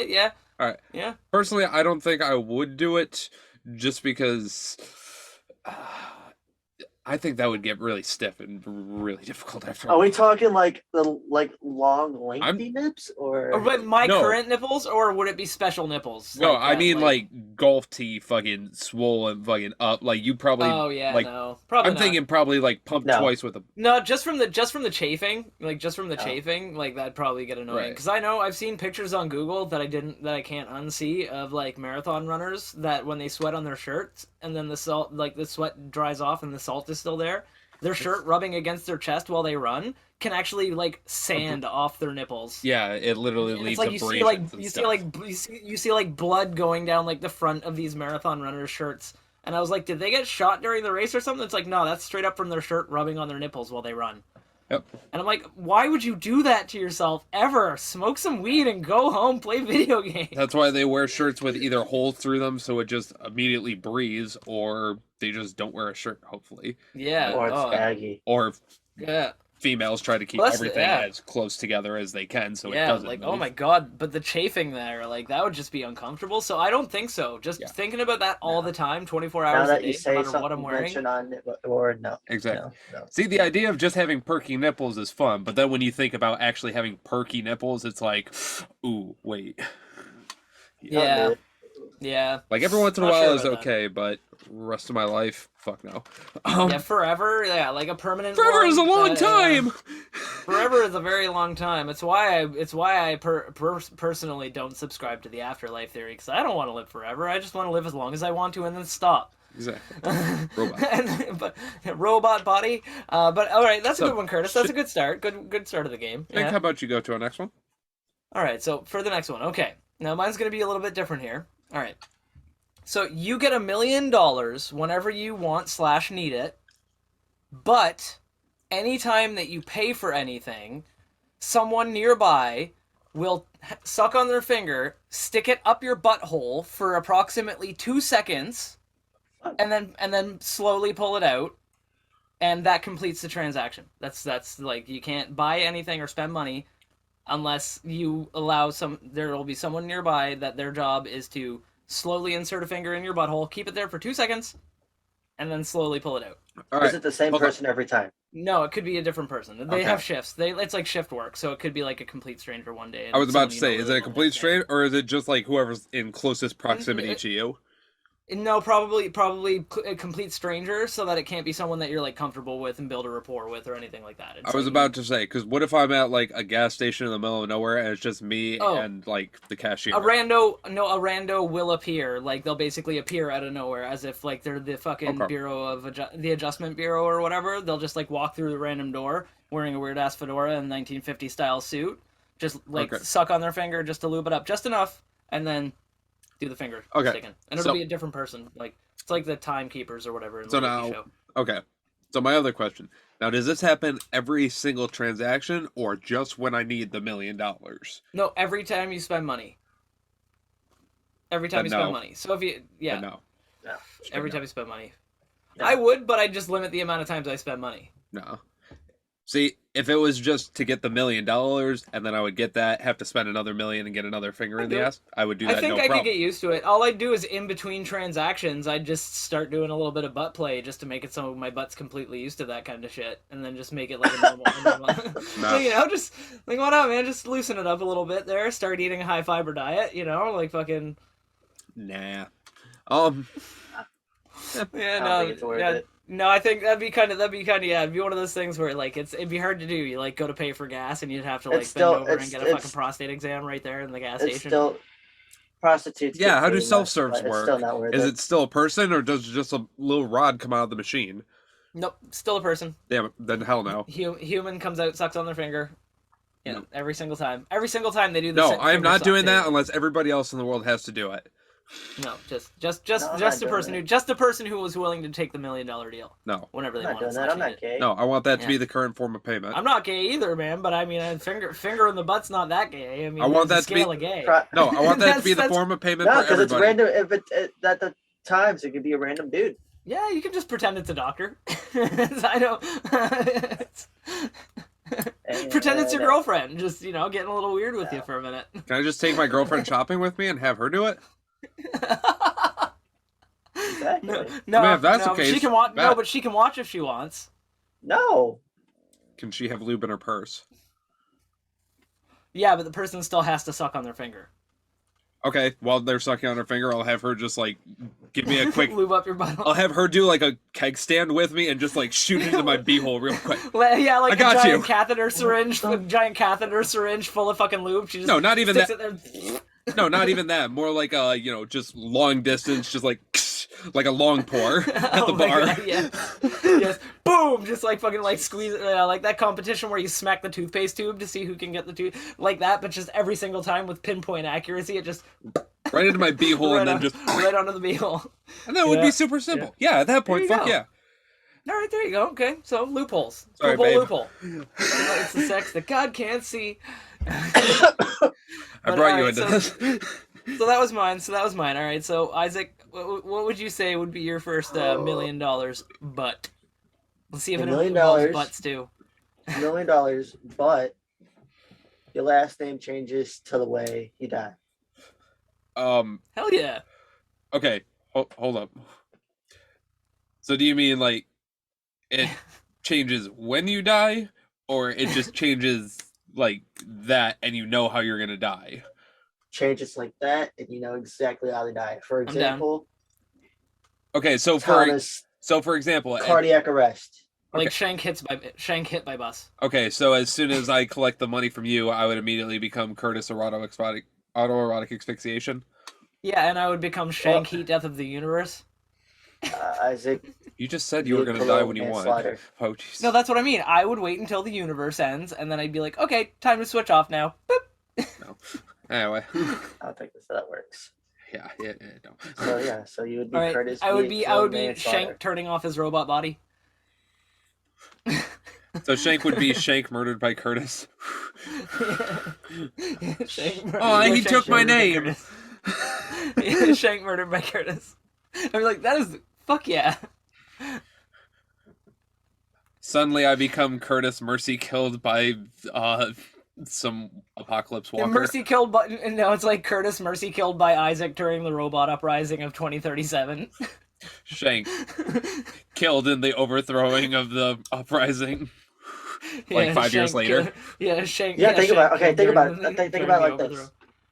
Yeah. All right. Yeah. Personally, I don't think I would do it, just because I think that would get really stiff and really difficult after. Are we talking like the long lengthy nips Or or but my No. current nipples, or would it be special nipples? No, Like I that, mean like golf tee fucking swollen fucking up. Like you probably Oh yeah, like no, probably I'm not. thinking probably like pump No. twice with a No, just from the chafing, Oh. chafing, that'd probably get annoying. Right. Because I know I've seen pictures on Google that I can't unsee of marathon runners that when they sweat on their shirts and then the salt the sweat dries off and the salt is still there, their shirt rubbing against their chest while they run can actually sand off their nipples. yeah, it literally And leads it's to you see abrasions and you stuff. you see blood going down the front of these marathon runners' shirts. And I was like, did they get shot during the race or something? It's like, no, that's straight up from their shirt rubbing on their nipples while they run. Yep. And I'm like, why would you do that to yourself ever? Smoke some weed and go home, play video games. That's why they wear shirts with either holes through them so it just immediately breathes, or they just don't wear a shirt, hopefully. Yeah. or it's oh, baggy. Or yeah. females try to keep Well, that's everything yeah. as close together as they can so it Yeah, doesn't oh move. my god, but the chafing there, that would just be uncomfortable. So I don't think so. Just Yeah. thinking about that all the time, 24 Now hours a that day, you no say matter what I'm something, wearing. mention on it, or no. Exactly. No. See, the idea of just having perky nipples is fun, but then when you think about actually having perky nipples, it's like, ooh, wait. Yeah. dude. Yeah. Like every once in a Not while sure is about that. okay, but rest of my life, fuck no. Yeah, forever. Yeah, a permanent. Forever one, is a long that, time. Forever is a very long time. It's why I personally don't subscribe to the afterlife theory, because I don't want to live forever. I just want to live as long as I want to and then stop. Exactly. Robot. But robot body. But all right, that's a So, good one, Curtis. That's a good start. Good start of the game. Think, Yeah. how about you go to our next one? All right, so for the next one, okay. Now mine's going to be a little bit different here. All right. So you get $1 million whenever you want / need it, but anytime that you pay for anything, someone nearby will suck on their finger, stick it up your butthole for approximately 2 seconds, and then slowly pull it out, and that completes the transaction. That's you can't buy anything or spend money unless you allow there will be someone nearby that their job is to slowly insert a finger in your butthole, keep it there for 2 seconds, and then slowly pull it out. All Is right. it the same Hold on. person every time? No, it could be a different person. They Okay. have shifts. It's like shift work, so it could be like a complete stranger one day. and I was about someone to you say, don't is really it a know the complete next day. stranger, or is it just like whoever's in closest proximity to you? No, probably a complete stranger, so that it can't be someone that you're like comfortable with and build a rapport with or anything like that. It's I was like, about to say, because what if I'm at like a gas station in the middle of nowhere and it's just me Oh. and like the cashier? a rando will appear. Like they'll basically appear out of nowhere as if like they're the fucking Okay. Bureau of the Adjustment Bureau or whatever. They'll just like walk through the random door wearing a weird ass fedora and 1950 style suit, just like Okay. suck on their finger just to lube it up just enough, and then do the finger Okay. sticking, and it'll be a different person. Like it's like the timekeepers or whatever in the So Wiki now- show. Okay. So my other question. Now, does this happen every single transaction or just when I need the $1 million? No, every time you spend money. Every time Then you spend no. money. So if you Then no. every time you spend money. No. I would, but I just limit the amount of times I spend money. No. See, if it was just to get the $1 million and then I would get that, have to spend another $1 million and get another finger in the ass, I would do that I think no I problem. could get used to it. All I'd do is in between transactions, I'd just start doing a little bit of butt play just to make it so my butt's completely used to that kind of shit, and then just make it like a normal. No. You know, just like what up, man? Just loosen it up a little bit there. Start eating a high fiber diet. You know, like fucking. Nah. Yeah, I don't no, think it's worth yeah, it. no. I think that'd be kind of yeah. It'd be one of those things where like it'd be hard to do. You like go to pay for gas and you'd have to like It's bend still- over and it's- get a it's- fucking prostate exam right there in the gas It's station. still prostitutes. Yeah, get how do paid less, self-serves but work? It's still not worth Is it. it still a person or does just a little rod come out of the machine? Nope, still a person. Damn it, then hell no. Human comes out, sucks on their finger. Yeah, no. Every single time. Every single time they do this. No, I am not doing that unless everybody else in the world has to do it. No, just No, I'm not the doing person that. the person who was willing to take the $1 million deal. No. Whenever they I'm not want doing to. that. I'm not gay. No, I want that to Yeah. be the current form of payment. I'm not gay either, man. But I mean, finger in the butt's not that gay. I mean, I want there's that a to be- scale of gay. No, I want that to be the That's- form of payment No, for because it's everybody. random. If it at the times, it could be a random dude. Yeah, you can just pretend it's a doctor. I don't. Pretend it's your And, girlfriend. Just getting a little weird with you for a minute. Can I just take my girlfriend shopping with me and have her do it? Exactly. No, I mean, if that's no, the she case, can watch. No, bet. but she can watch if she wants. No. Can she have lube in her purse? Yeah, but the person still has to suck on their finger. Okay, while they're sucking on her finger, I'll have her just like give me a quick. Lube up your butt. I'll have her do like a keg stand with me and just like shoot into my beehole real quick. Yeah, like I got a giant you. catheter syringe, full of fucking lube. She just No, not even sticks that. it there. No, not even that. More like just long distance, just like like a long pour at the Oh my bar. God, yes, boom, just like fucking like squeeze it, like that competition where you smack the toothpaste tube to see who can get the tooth, like that, but just every single time with pinpoint accuracy, it just Right into my beehole right and then on- just right onto the beehole. and that would Yeah. be super simple. Yeah, at that point, There you fuck go. yeah. All right, there you go. Okay, so loopholes. Sorry, Loophole. babe. It's the sex that God can't see. I But, brought you alright, into so- this. So that was mine. All right. So Isaac, what would you say would be your first $1 million butt? Let's see if it $1 million. involves butts too. $1 million, but your last name changes to the way you die. Hell yeah. Okay, hold up. So do you mean like it changes when you die, or it just changes like that and you know how you're gonna die? Changes like that, and you know exactly how they die. For down. example, Okay, so Thomas, for example, cardiac arrest. Like Okay. Shank hit by bus. okay, so as soon as I collect the money from you, I would immediately become Curtis autoerotic asphyxiation. Yeah, and I would become Shank Heat Death of the Universe. Isaac, You just said you were gonna die when you won. manslaughter. Oh jeez. No, that's what I mean. I would wait until the universe ends, and then I'd be like, okay, time to switch off now. Boop. Anyway, I don't think that's how that works. yeah, no. So yeah, so you would be All right, Curtis. I would being be killed manslaughter. Shank turning off his robot body. So Shank would be Shank murdered by Curtis. Shank Oh, he Shank took my murdered by name. Curtis. Shank murdered by Curtis. I'm like, that is fuck yeah. Suddenly, I become Curtis Mercy killed by some apocalypse walker. Mercy killed by no, it's like Curtis Mercy killed by Isaac during the robot uprising of 2037. Shank killed in the overthrowing of the uprising. Like 5 years Shank later. killed- yeah, Shank. Yeah, yeah, think Shank about okay. killed Think about during it. the- Think during about it the like overthrow. this.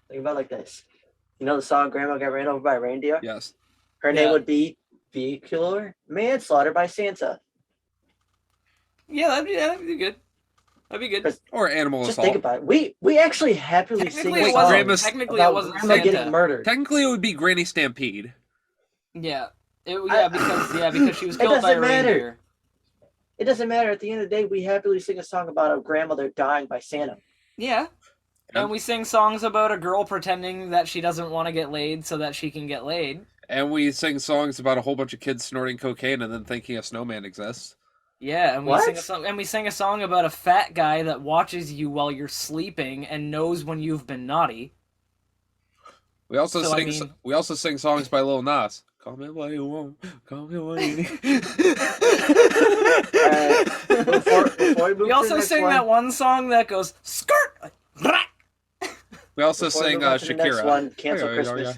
Think about it like this. You know the song "Grandma Got Ran Over by a Reindeer"? Yes. Her name Yeah. would be vehicular manslaughter by Santa. Yeah, that'd be good. That'd be good. 'Cause Or animal Just assault. think about it. We actually happily sing Technically, a it song wasn't. Grandma's- Technically, it about wasn't grandma Santa. getting murdered. Technically, it would be Granny Stampede. Yeah. I- Because she was It killed by a doesn't matter. reindeer. It doesn't matter. At the end of the day, we happily sing a song about a grandmother dying by Santa. Yeah. And we sing songs about a girl pretending that she doesn't want to get laid so that she can get laid. And we sing songs about a whole bunch of kids snorting cocaine and then thinking a snowman exists. Yeah, and we What? sing a song about a fat guy that watches you while you're sleeping and knows when you've been naughty. We also So, I sing mean- we also sing songs by Lil Nas. Call me what you want. Call me what you need. Before we move We to also the next sing one, that one song that goes skirt. We also before we sing move on to the next Shakira. one, cancel Christmas.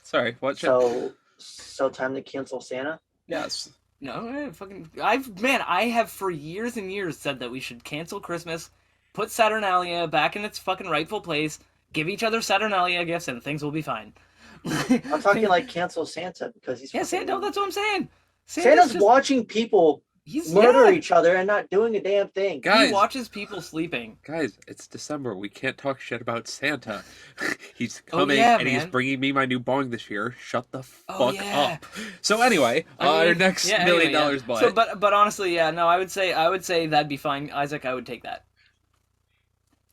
Sorry, what? Should... So time to cancel Santa. Yes. No, I have for years and years said that we should cancel Christmas, put Saturnalia back in its fucking rightful place, give each other Saturnalia gifts, and things will be fine. I'm talking like cancel Santa because he's Yeah, fucking- Santa. That's what I'm saying. Santa's just, watching people he's murder yeah. each other and not doing a damn thing. Guys, He watches people sleeping. guys, it's December. We can't talk shit about Santa. He's Oh, coming yeah, and he's man. bringing me my new bong this year. Shut the fuck Oh, yeah. up. So anyway, our next $1 million yeah. butt. So, but honestly, yeah, no, I would say that'd be fine, Isaac. I would take that.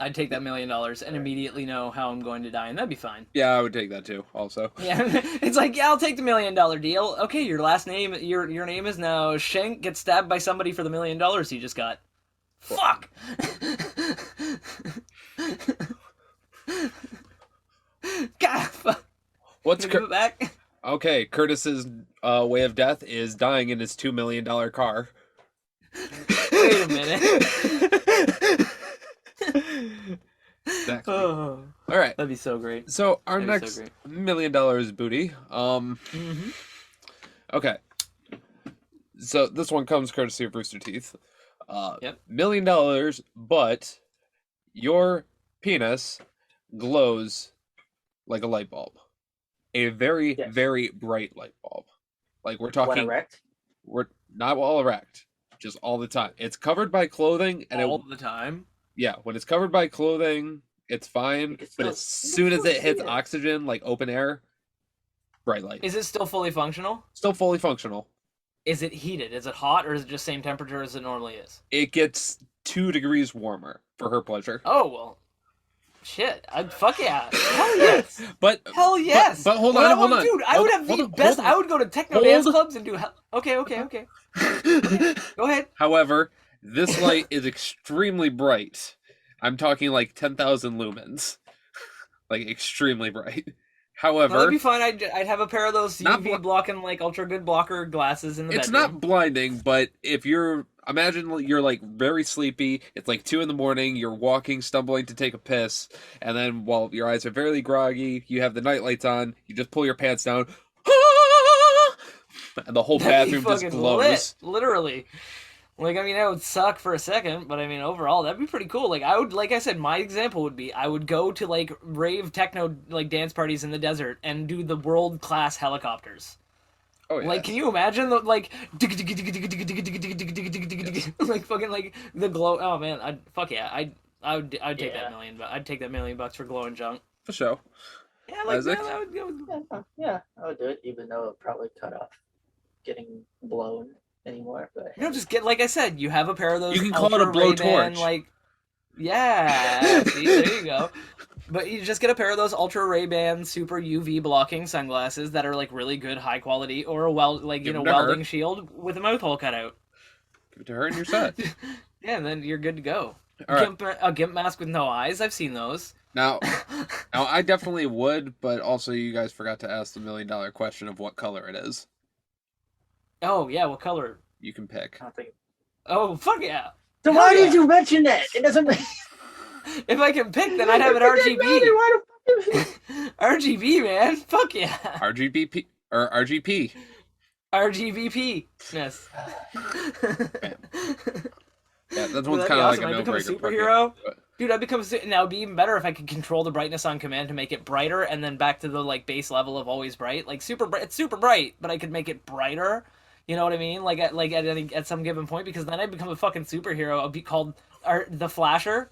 I'd take that $1 million and immediately know how I'm going to die, and that'd be fine. Yeah, I would take that too. Also. Yeah, it's like, yeah, I'll take the $1 million deal. Okay, your last name, your name is now Shank. Gets stabbed by somebody for the $1 million you just got. Fuck. God, fuck. What's Give it back. okay? Curtis's way of death is dying in his $2 million car. Wait a minute. Exactly. Oh, All right. that'd be so great. So our That'd be next so great. $1 million booty. Mm-hmm. Okay. So this one comes courtesy of Rooster Teeth. Yep. $1 million, but your penis glows like a light bulb. A very, Yes. very bright light bulb. Like we're When talking, erect. we're not all erect, just all the time. It's covered by clothing, and All the time. yeah, when it's covered by clothing, it's fine. You can But still- as you can soon as still it hits see it. oxygen, like open air, bright light. Is it still fully functional? Still fully functional. Is it heated? Is it hot, or is it just same temperature as it normally is? It gets 2 degrees warmer for her pleasure. Oh well, shit! Fuck yeah! Hell yes! But Hell yes! but hold Well, on, hold on. dude. I Hold- would have hold the on, best. hold on. I would go to techno Hold- dance clubs and do. Okay. Go ahead. However, this light is extremely bright. I'm talking like 10,000 lumens. Like extremely bright. No, However, that'd be fine. I'd have a pair of those Not UV blocking, like ultra good blocker glasses in the it's bedroom. not blinding, but if you're imagine you're like very sleepy, it's like 2 a.m, you're walking, stumbling to take a piss, and then while your eyes are very groggy, you have the night lights on, you just pull your pants down, and the whole That'd be bathroom just fucking glows. lit, literally. Like, I mean, that would suck for a second, but I mean, overall, that'd be pretty cool. Like, like I said, my example would be, I would go to, like, rave techno, like, dance parties in the desert and do the world-class helicopters. Oh yeah. Like, can you imagine the, like, like, fucking, like, the glow, oh, man, I'd take Yeah. that million, but I'd take that $1 million for glowing junk. For sure. Yeah, like, Isaac? that would Yeah, I would do it, even though it probably cut off getting blown anymore. But you know, just get, like I said, you have a pair of those. You can call it a Ultra Ray-Ban, blowtorch. Like, yeah, see, there you go. But you just get a pair of those Ultra Ray-Ban super UV blocking sunglasses that are like really good, high quality, or a Give them to her. welding shield with a mouth hole cut out. Give it to her and you're set. Yeah, and then you're good to go. All right. A gimp mask with no eyes. I've seen those. Now, I definitely would, but also you guys forgot to ask the $1 million question of what color it is. Oh yeah, what color? You can pick. I don't think. Oh fuck yeah! So Hell why yeah. did you mention that? It doesn't. If I can pick, then I'd have it It doesn't matter, RGB. why the fuck RGB, man. Fuck yeah. RGBP or RGP. RGVP. Yes. Yeah, that Would one's that kind be of awesome? like a I'd become a no-breaker. superhero. Dude, now it'd be even better if I could control the brightness on command to make it brighter and then back to the like base level of always bright. Like super bright, it's super bright, but I could make it brighter. You know what I mean? At some given point, because then I'd become a fucking superhero. I'd be called the Flasher,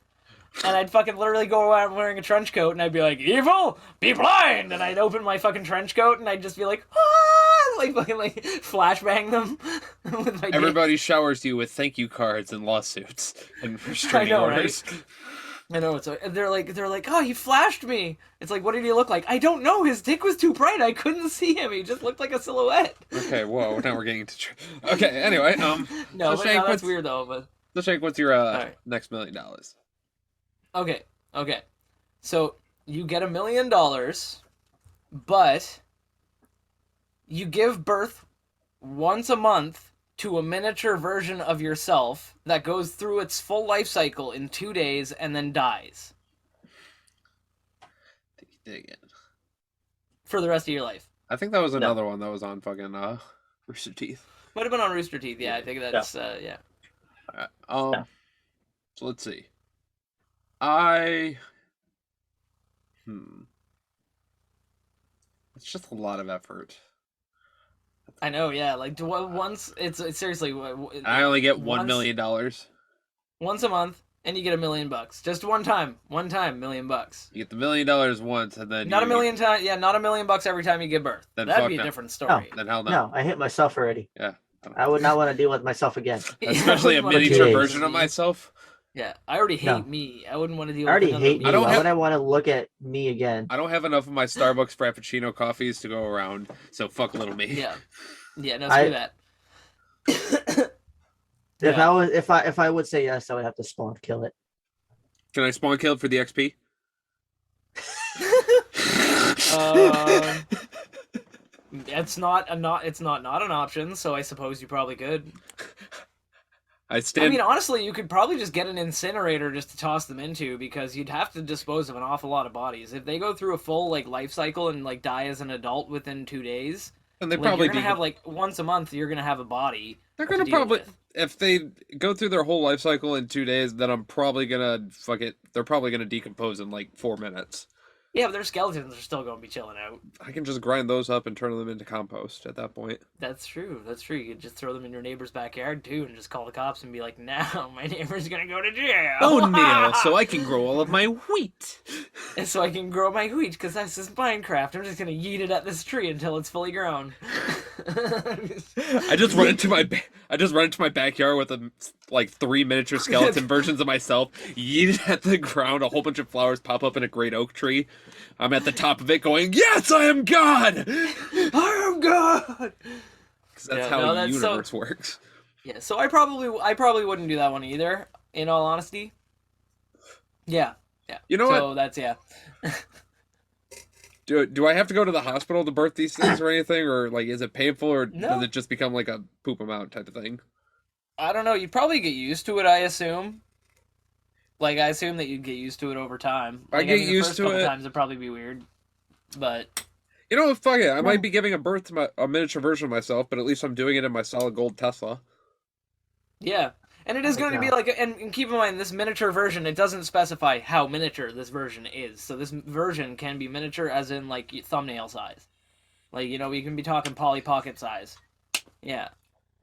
and I'd fucking literally go around wearing a trench coat, and I'd be like, "Evil, be blind!" And I'd open my fucking trench coat, and I'd just be like, "Ah!" Like fucking like flashbang them with my Everybody showers you with thank you cards and lawsuits and restraining orders. Right? I know they're like, oh, he flashed me. It's like, what did he look like? I don't know. His dick was too bright. I couldn't see him. He just looked like a silhouette. Okay, whoa. Now we're getting into. Okay, anyway, no, so Shank, that's weird though. But so Shank, what's your right. next $1 million? Okay. So you get $1 million, but you give birth once a month to a miniature version of yourself that goes through its full life cycle in 2 days and then dies. Dig in. For the rest of your life. I think that was another one that was on fucking Rooster Teeth. Might have been on Rooster Teeth, yeah. I think that's, yeah. All right. So let's see. It's just a lot of effort. I know, yeah. Like once it's seriously. I only get $1 million. Once a month, and you get $1 million. Just one time, $1 million. You get the $1 million once, and then not a million times. Yeah, not $1 million every time you give birth. That'd be a different story. Then hell no. No, I hit myself already. Yeah. I would not want to deal with myself again. Especially a miniature version of myself. Yeah, I already hate me. I wouldn't want to deal with I already hate me. Why would I want to look at me again? I don't have enough of my Starbucks Frappuccino coffees to go around, so fuck little me. Yeah. Yeah, no, screw that. If I would say yes, I would have to spawn kill it. Can I spawn kill it for the XP? It's not an option, so I suppose you probably could. I mean, honestly, you could probably just get an incinerator just to toss them into, because you'd have to dispose of an awful lot of bodies. If they go through a full like life cycle and like die as an adult within 2 days, and they like, probably you're gonna have like once a month you're gonna have a body. They're gonna probably, if they go through their whole life cycle in 2 days, then I'm probably gonna they're probably gonna decompose in like 4 minutes. Yeah, but their skeletons are still gonna be chilling out. I can just grind those up and turn them into compost at that point. That's true. You could just throw them in your neighbor's backyard too, and just call the cops and be like, "Now my neighbor's gonna go to jail." Oh, Neil! So I can grow all of my wheat. And so I can grow my wheat, because that's just Minecraft. I'm just gonna yeet it at this tree until it's fully grown. I just run into my backyard with like 3 miniature skeleton versions of myself. Yeet it at the ground. A whole bunch of flowers pop up in a great oak tree. I'm at the top of it going, "Yes, I am God! I am God!" Because that's how the universe works. Yeah, so I probably wouldn't do that one either, in all honesty. Yeah. You know so what? That's, yeah. Do I have to go to the hospital to birth these things or anything? Or, like, is it painful, or does it just become like a poop them out type of thing? I don't know. You'd probably get used to it, I assume. Like, I assume that you'd get used to it over time. Like, I get used to it. The first couple times it'd probably be weird. But... You know, fuck it. I might be giving a birth to a miniature version of myself, but at least I'm doing it in my solid gold Tesla. Yeah. And it is going to be like, and keep in mind, this miniature version, it doesn't specify how miniature this version is. So this version can be miniature as in, like, thumbnail size. Like, you know, we can be talking Polly Pocket size. Yeah.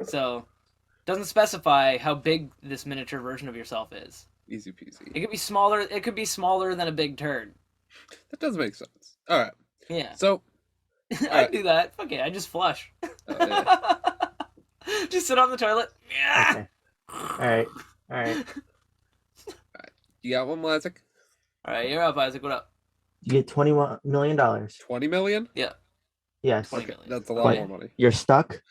So, doesn't specify how big this miniature version of yourself is. Easy peasy. It could be smaller than a big turd. That does make sense. All right. Yeah. So, I do that. Fuck it, I just flush. Yeah. Just sit on the toilet. Yeah. Okay. All right. You got one, Isaac? All right, you're up, Isaac. What up? You get $21 million. 20 million? Yeah. Yes. 20 Okay, million. that's a lot more money. You're stuck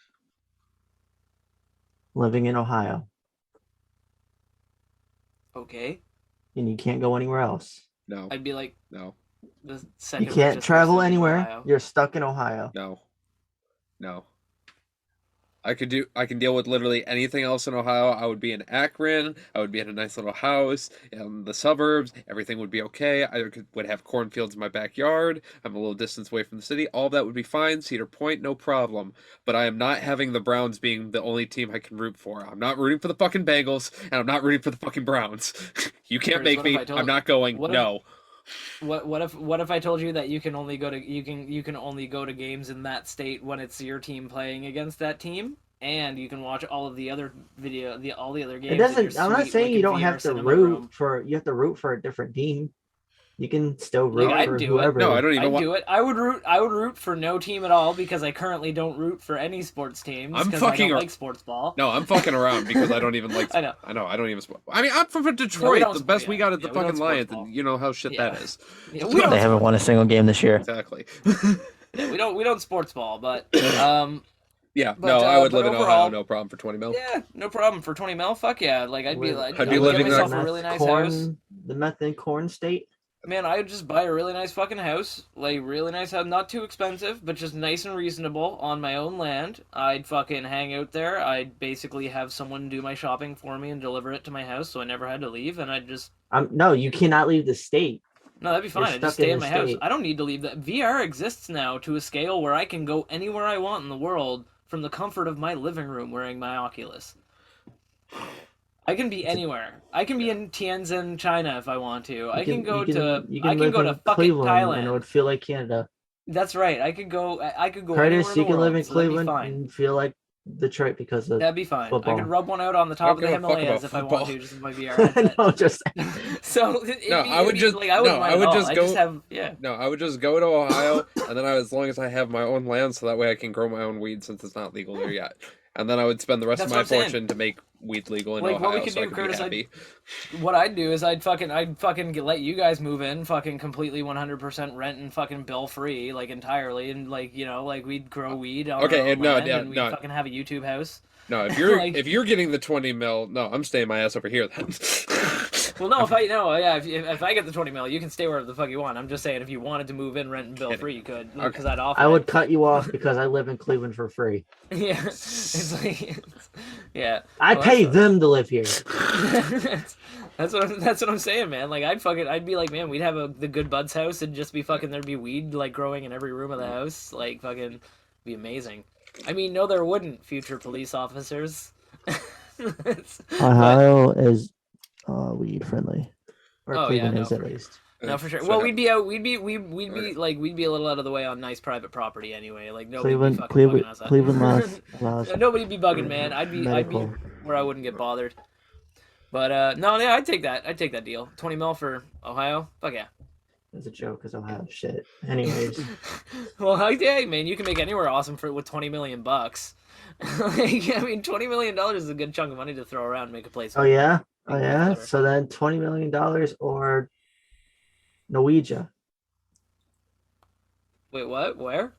living in Ohio, Okay. and you can't go anywhere else. No. I'd be like No. the second. You can't richest travel person in anywhere. Ohio. You're stuck in Ohio. No. I can deal with literally anything else in Ohio. I would be in Akron. I would be in a nice little house in the suburbs. Everything would be okay. Would have cornfields in my backyard. I'm a little distance away from the city. All of that would be fine. Cedar Point, no problem. But I am not having the Browns being the only team I can root for. I'm not rooting for the fucking Bengals, and I'm not rooting for the fucking Browns. You can't make me. I'm not going. No. What if I told you that you can only go to games in that state when it's your team playing against that team, and you can watch all of the other all the other games. It doesn't. I'm not saying you don't have to root for. You have to root for a different team. You can still root for whoever. No, I don't even I'd do it. I would root for no team at all because I currently don't root for any sports teams. I'm because fucking I don't like sports ball. No, I'm fucking around because I don't even like. I know. I don't even. I mean, I'm from Detroit. No, the best we got at the fucking Lions, and you know how shit that is. Yeah, they haven't won a single game this year. Exactly. Yeah, we don't sports ball, but yeah, but, no, I would live in overall, Ohio, no problem for 20 mil. Yeah, no problem for 20 mil. Fuck yeah, like I'd be living myself there. a really nice house. The meth and corn state. Man, I would just buy a really nice fucking house, like really nice house, not too expensive, but just nice and reasonable on my own land. I'd fucking hang out there. I'd basically have someone do my shopping for me and deliver it to my house, so I never had to leave. And I'd just no, you cannot leave the state. No, that'd be fine. I'd just stay in my house. I don't need to leave that. VR exists now to a scale where I can go anywhere I want in the world from the comfort of my living room wearing my Oculus. I can be anywhere. I can be in Tianjin, China if I want to. I can go to fucking Thailand, and it would feel like Canada. That's right. I could go. Curtis, you can live in Cleveland and feel like Detroit because of that'd be fine. football. I could rub one out on the top of the Himalayas if I want to, just with my VR headset. No, just so I would just go to Ohio, and then as long as I have my own land, so that way I can grow my own weed since it's not legal there yet. And then I would spend the rest of my fortune to make weed legal in Ohio. What we could do, Curtis, what I'd do is I'd fucking let you guys move in, fucking completely 100% rent and fucking bill free, like entirely, and like we'd grow weed. On okay, and we'd fucking have a YouTube house. No, if you're if you're getting the 20 mil, no, I'm staying my ass over here then. Well, no, if I get the 20 mil, you can stay wherever the fuck you want. I'm just saying, if you wanted to move in, rent and bill free, you could. Because I'd offer. I would cut you off because I live in Cleveland for free. Yeah, it's like, yeah. I pay them to live here. That's what I'm saying, man. Like I'd be like, man, we'd have the Good Buds house and just be fucking. There'd be weed like growing in every room of the house. Like fucking, be amazing. I mean, no, there wouldn't, future police officers. Ohio is weed friendly, or Cleveland is at least. No, for sure. Well, we'd be a little out of the way on nice private property anyway. Like nobody Cleveland, be fucking bugging us. Cleveland allows nobody'd be bugging, man. I'd be where I wouldn't get bothered. But no, yeah, I'd take that deal. 20 mil for Ohio. Fuck yeah. It's a joke because Ohio shit. Anyways. Well, yeah, man, you can make anywhere awesome with $20 million. Like, I mean, $20 million is a good chunk of money to throw around and make a place. Oh yeah. So then $20 million or Norwegia. Wait, what? Where?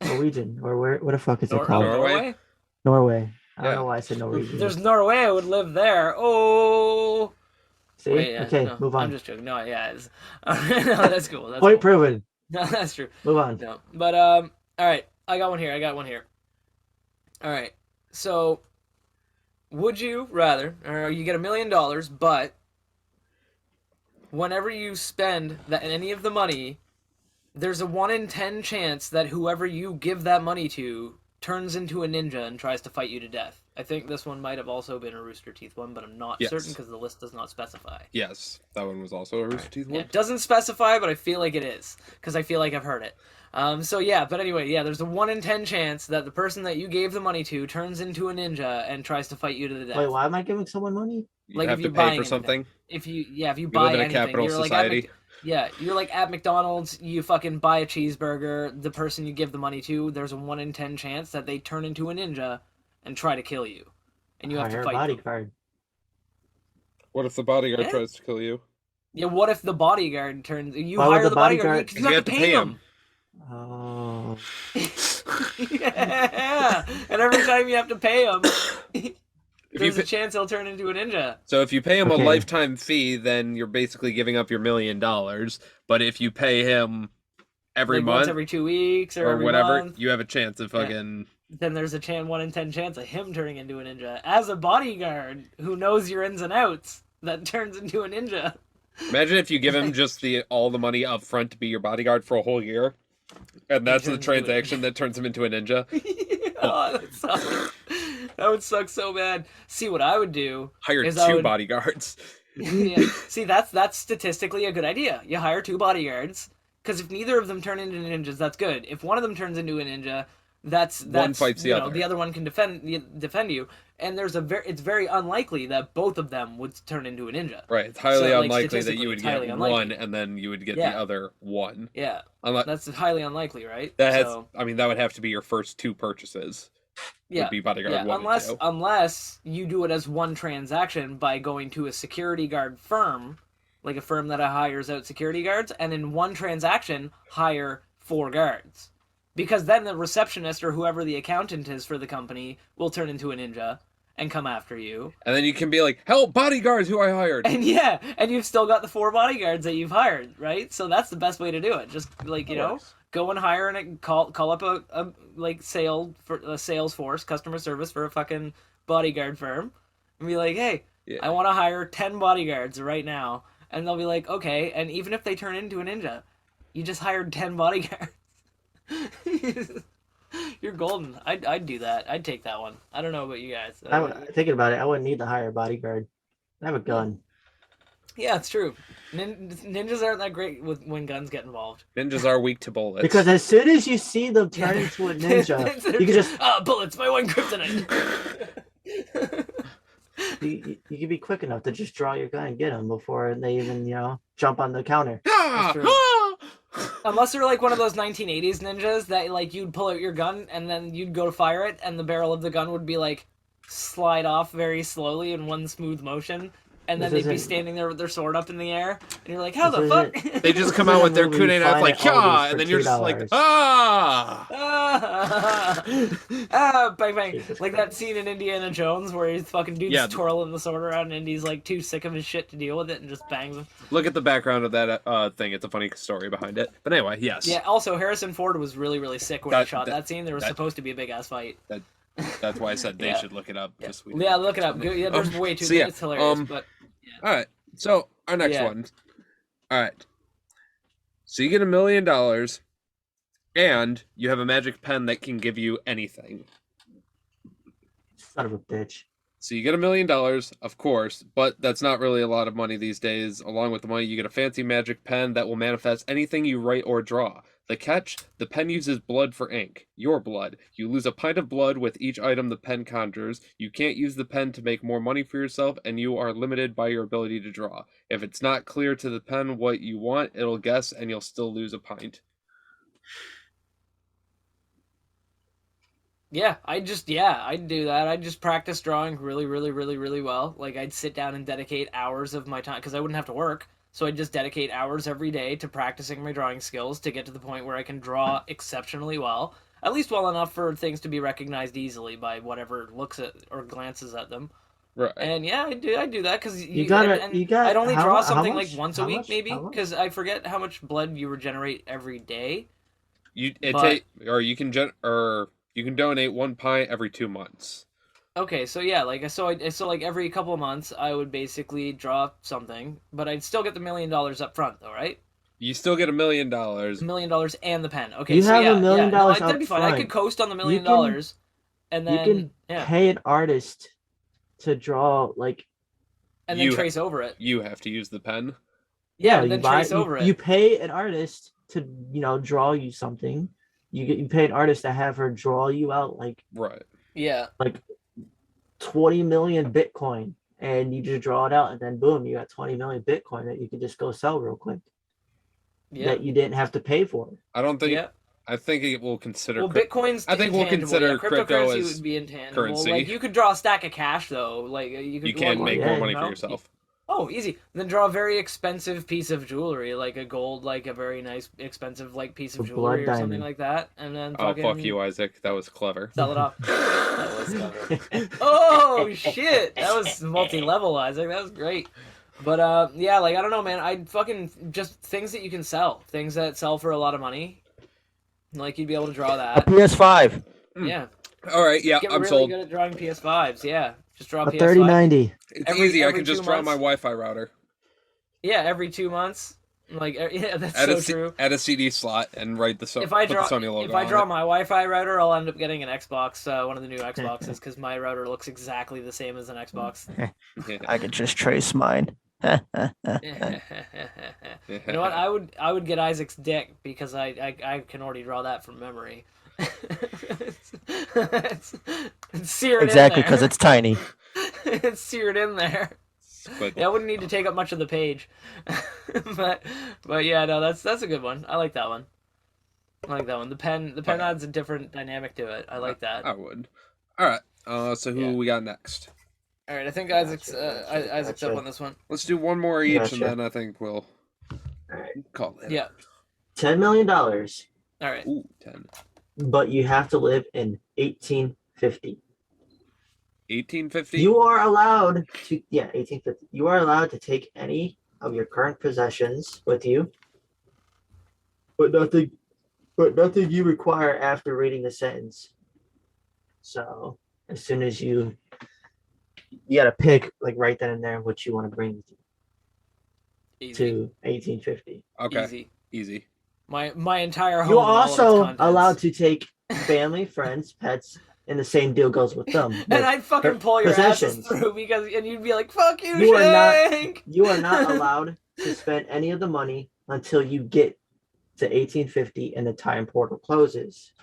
Norwegian or where? What the fuck is it called? Norway. I don't know why I said Norwegian. There's Norway. I would live there. Oh. See? Wait, yeah, okay, move on. I'm just joking. No, yeah, no, that's cool. That's Point cool. proven. No, that's true. Move on. No, but all right, I got one here. All right, so would you rather, or you get $1 million, but whenever you spend any of the money, there's a 1 in 10 chance that whoever you give that money to turns into a ninja and tries to fight you to death. I think this one might have also been a Rooster Teeth one, but I'm not certain because the list does not specify. Yes, that one was also a Rooster Teeth one. Yeah, it doesn't specify, but I feel like it is because I feel like I've heard it. So yeah, but anyway, yeah, there's a 1 in 10 chance that the person that you gave the money to turns into a ninja and tries to fight you to the death. Wait, why am I giving someone money? Like have if you to pay for something. If you buy live in a anything, capital you're society. You're like at McDonald's, you fucking buy a cheeseburger, the person you give the money to, there's a 1 in 10 chance that they turn into a ninja and try to kill you. And you have to fight bodyguard. What if the bodyguard tries to kill you? Yeah, what if the bodyguard turns... You hire the bodyguard because you have to pay him. Oh. Yeah, and every time you have to pay him... There's a chance he'll turn into a ninja. So if you pay him a lifetime fee, then you're basically giving up your $1 million. But if you pay him every month, once every 2 weeks or every whatever, month, you have a chance of fucking then there's a 1 in 10 chance of him turning into a ninja. As a bodyguard who knows your ins and outs, that turns into a ninja. Imagine if you give him just all the money up front to be your bodyguard for a whole year, and that's the transaction that turns him into a ninja. Oh, that sucks. That would suck so bad. See, what I would do Hire is two bodyguards. Yeah. See, that's statistically a good idea. You hire 2 bodyguards, because if neither of them turn into ninjas, that's good. If one of them turns into a ninja, that's one fights the other. The other one can defend you, and it's very unlikely that both of them would turn into a ninja. Right, it's highly unlikely that you would get one and then you would get the other one. Yeah, that's highly unlikely, right? I mean, that would have to be your first 2 purchases. Yeah, would be bodyguard 1 unless you do it as one transaction by going to a security guard firm, like a firm that hires out security guards, and in one transaction hire 4 guards. Because then the receptionist or whoever the accountant is for the company will turn into a ninja and come after you. And then you can be like, help, bodyguards who I hired. And yeah, and you've still got the 4 bodyguards that you've hired, right? So that's the best way to do it. Just like, go and hire and call up a sales force, customer service for a fucking bodyguard firm, and be like, hey, I want to hire 10 bodyguards right now. And they'll be like, okay, and even if they turn into a ninja, you just hired 10 bodyguards. You're golden. I'd do that. I'd take that one. I don't know about you guys. Thinking about it, I wouldn't need to hire a bodyguard. I have a gun. Yeah, it's true. Ninjas aren't that great when guns get involved. Ninjas are weak to bullets. Because as soon as you see them turn into a ninja, you can just... bullets, my one kryptonite! you can be quick enough to just draw your gun and get them before they even, jump on the counter. Unless they're like one of those 1980s ninjas that like you'd pull out your gun and then you'd go to fire it and the barrel of the gun would be like slide off very slowly in one smooth motion. And then they'd be standing there with their sword up in the air, and you're like, "How the fuck?" They just come out with their kunai knife, like, "Yeah," and then you're just like, "Ah, bang bang!" Like that scene in Indiana Jones where he's fucking dude's twirling the sword around, and he's like too sick of his shit to deal with it, and just bangs him. Look at the background of that thing; it's a funny story behind it. But anyway, yes. Yeah. Also, Harrison Ford was really, really sick when he shot that scene. There was supposed to be a big ass fight. That's why I said they should look it up. Yeah, look it up. Yeah, there's way too. It's hilarious. But all right. So our next one. All right. So you get $1 million, and you have a magic pen that can give you anything. Son of a bitch. So you get $1 million, of course, but that's not really a lot of money these days. Along with the money, you get a fancy magic pen that will manifest anything you write or draw. The catch, the pen uses blood for ink. Your blood. You lose a pint of blood with each item the pen conjures. You can't use the pen to make more money for yourself, and you are limited by your ability to draw. If it's not clear to the pen what you want, it'll guess, and you'll still lose a pint. Yeah, I'd do that. I'd just practice drawing really, really, really, really well. Like, I'd sit down and dedicate hours of my time, because I wouldn't have to work. So I just dedicate hours every day to practicing my drawing skills to get to the point where I can draw exceptionally well. At least well enough for things to be recognized easily by whatever looks at or glances at them. Right. And yeah, I do that because I'd only draw something like once a week maybe because I forget how much blood you regenerate every day. You can donate 1 pint every 2 months. Okay, so yeah, like every couple of months, I would basically draw something, but I'd still get the $1 million up front, though, right? You still get $1 million. $1 million and the pen. Okay, you have $1 million that'd be fine. I could coast on the $1 million, and then you can pay an artist to draw and then trace over it. You have to use the pen. Yeah, and then trace over it. You pay an artist to draw you something. You pay an artist to have her draw you out right. Yeah. 20 million Bitcoin, and you just draw it out, and then boom, you got 20 million Bitcoin that you can just go sell real quick. Yeah. That you didn't have to pay for. I don't think. Yeah. I think it will consider. Well, Bitcoin's. I think we'll consider crypto as would be intangible. Currency. Like you could draw a stack of cash though. Like you can make more money for yourself. Oh, easy. Then draw a very expensive piece of jewelry, like a gold, like a very nice, expensive, piece of jewelry or something like that, and then fuck you, Isaac. That was clever. Sell it off. That was clever. Oh shit! That was multi-level, Isaac. That was great. But yeah, I don't know, man. I'd fucking just things that you can sell, things that sell for a lot of money. Like you'd be able to draw that. PS5. Yeah. All right, yeah, Get I'm really sold. good at drawing PS5s. Yeah, just draw A PS5. 3090. It's every- easy. I every can just 2 draw my months? Wi-Fi router. Yeah, every 2 months. Like, yeah, that's Add so a true. add a CD slot and write the If I put draw, the Sony logo if I on draw it. my Wi-Fi router, I'll end up getting an Xbox, one of the new Xboxes, because my router looks exactly the same as an Xbox. I could just trace mine. You know what? I would get Isaac's dick because I can already draw that from memory. it's seared Exactly, in because there. it's tiny. It's seared in there. But Yeah, I wouldn't need to take up much of the page. but yeah, no, that's a good one. I like that one. I like that one. The pen adds a different dynamic to it. I like that. I would. All right. So who Yeah. we got next? All right, I think Gotcha, Isaac's gotcha, Isaac's up gotcha. on this one. Let's do one more each, Gotcha. and then I think we'll All right. call it. Yeah. $10 million, All right. Ooh, 10. but you have to live in 1850. 1850. You are allowed to 1850. You are allowed to take any of your current possessions with you, but nothing you require after reading the sentence. So as soon as you gotta pick like right then and there what you want to bring with you Easy. to 1850. Okay. Easy. Easy. My entire home. You're and all of its also contents. allowed to take family, friends, pets, and the same deal goes with them. And I'd fucking pull your asses possessions. through and you'd be like, "Fuck you, You are not- Shank!" You are not allowed to spend any of the money until you get to 1850 and the time portal closes.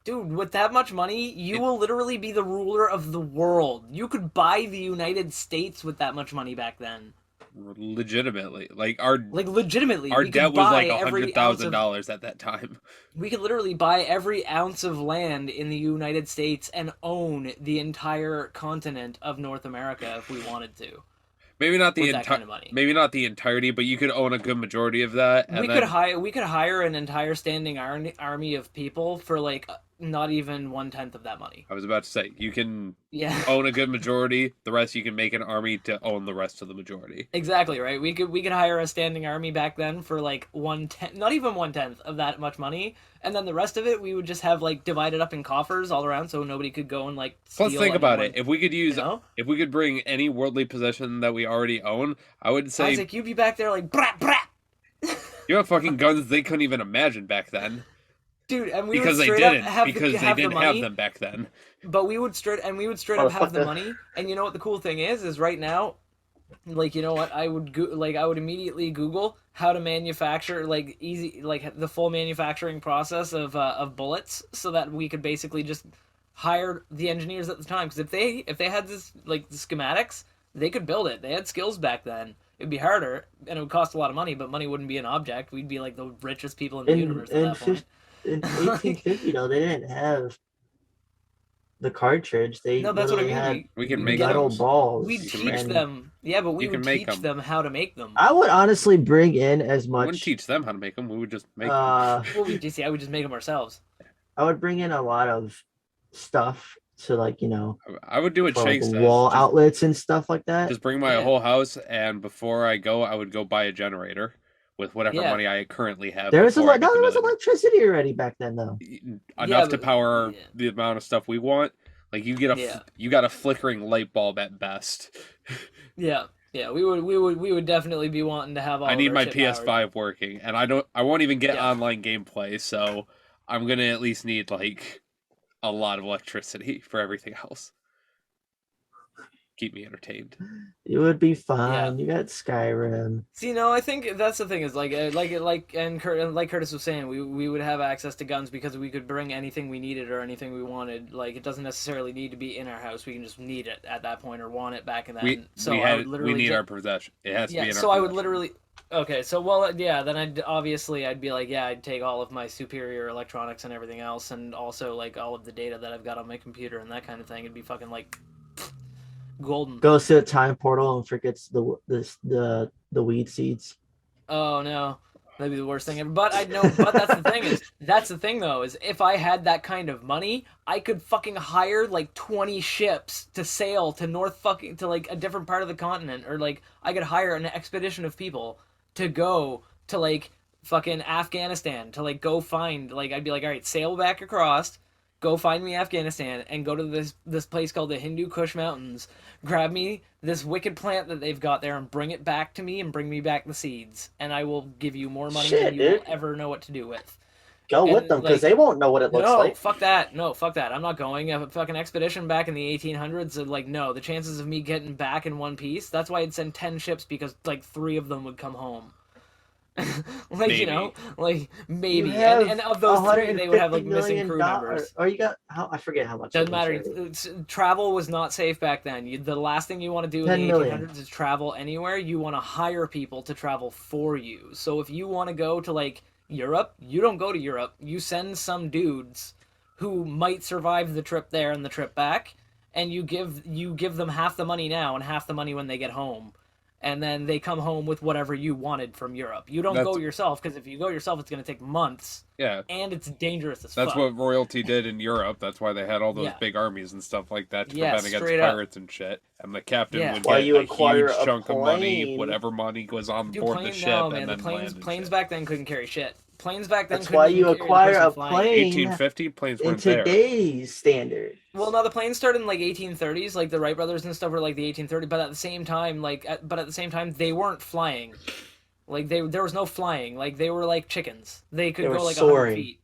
Dude, with that much money, you will literally be the ruler of the world. You could buy the United States with that much money back then. Legitimately, like Legitimately, our we debt could was buy like every ounce of- $100,000 at that time. We could literally buy every ounce of land in the United States and own the entire continent of North America if we wanted to. Maybe not the With that entire, kind of money. maybe not the entirety, but you could own a good majority of that. And We then, could hire an entire standing army of people for like not even 1/10 of that money. I was about to say, you can Yeah. own a good majority. The rest you can make an army to own the rest of the majority. Exactly, right? We could hire a standing army back then for like 1/10, not even 1/10 of that much money, and then the rest of it we would just have like divided up in coffers all around, so nobody could go and like steal. Let's think about it. anyone, If we could use, you know? if we could bring any worldly possession that we already own, I would say Isaac, you'd be back there like brat brat, you have fucking guns they couldn't even imagine back then dude, and we because would they straight up didn't have because the, they have didn't the money, have them back then. but we would straight up have the money, and you know what the cool thing is right now. Like, you know what, I would immediately Google how to manufacture like easy like the full manufacturing process of bullets, so that we could basically just hire the engineers at the time, because if they had this like the schematics, they could build it. They had skills back then. It'd be harder and it would cost a lot of money, but money wouldn't be an object. We'd be like the richest people in the universe at that point. In 1850, though, they didn't have the cartridge. They No, that's what I literally mean. had We can make metal those. balls. We You can teach make and them. Yeah, but we You can would make teach 'em. them how to make them. I would honestly bring in as We wouldn't much. teach them how to make them. We would just make them. Uh, Well, I would just make them ourselves. I would bring in a lot of stuff to like I would do what for, like, Shank says. wall outlets and stuff like that. Just bring my Yeah. whole house, and before I go, I would go buy a generator with whatever Yeah. money I currently have. There was before I get the there was million. electricity already back then, though. Enough to but- power yeah. the amount of stuff we want. Like you get Yeah. you got a flickering light bulb at best. Yeah, we would definitely be wanting to have all. I of need our my shit PS5 powered. working, and I won't even get Yeah. online gameplay, so I'm gonna at least need like a lot of electricity for everything else. Keep me entertained. It would be fine. You got Skyrim. See, no, I think that's the thing is like Curtis was saying, we would have access to guns because we could bring anything we needed or anything we wanted. Like it doesn't necessarily need to be in our house. We can just need it at that point or want it back in then. We need our possession. It has to be in our so I would possession. literally. Okay, so then I'd be like, I'd take all of my superior electronics and everything else, and also like all of the data that I've got on my computer and that kind of thing. It'd be fucking like golden. Goes to the time portal and forgets the weed seeds. Oh no, that'd be the worst thing ever. But I know. But that's the thing though, is if I had that kind of money, I could fucking hire like 20 ships to sail to to like a different part of the continent, or like I could hire an expedition of people to go to like fucking Afghanistan to like go find, like I'd be like, all right, sail back across, go find me Afghanistan and go to this place called the Hindu Kush Mountains, grab me this wicked plant that they've got there and bring it back to me and bring me back the seeds, and I will give you more money than you will ever know what to do with. Go with them, because they won't know what it looks like. Fuck that. No, fuck that. I'm not going. A fucking expedition back in the 1800s, like, no. The chances of me getting back in one piece, that's why I'd send 10 ships, because, like, 3 of them would come home. Like, maybe. You know? Like, maybe. And of those 3, they would have, like, missing crew members. Or you got, I forget how much. Doesn't matter. Travel was not safe back then. The last thing you want to do in the 1800s is travel anywhere. You want to hire people to travel for you. So if you want to go to, like, Europe, you don't go to Europe. You send some dudes who might survive the trip there and the trip back, and you give them half the money now and half the money when they get home, and then they come home with whatever you wanted from Europe. You don't go yourself, because if you go yourself, it's going to take months. Yeah. And it's dangerous as fuck. That's what royalty did in Europe. That's why they had all those big armies and stuff like that to prevent against pirates and shit. And the captain would get a huge chunk of money, whatever money was on board the ship, and then planes back then couldn't carry shit. Planes back then. That's why you acquire a plane. 1850 planes weren't there. In today's standard. Well, no, the planes started in like 1830s, like the Wright brothers and stuff were like the 1830s. But at the same time, they weren't flying. Like there was no flying. Like they were like chickens. They could go like 100 feet.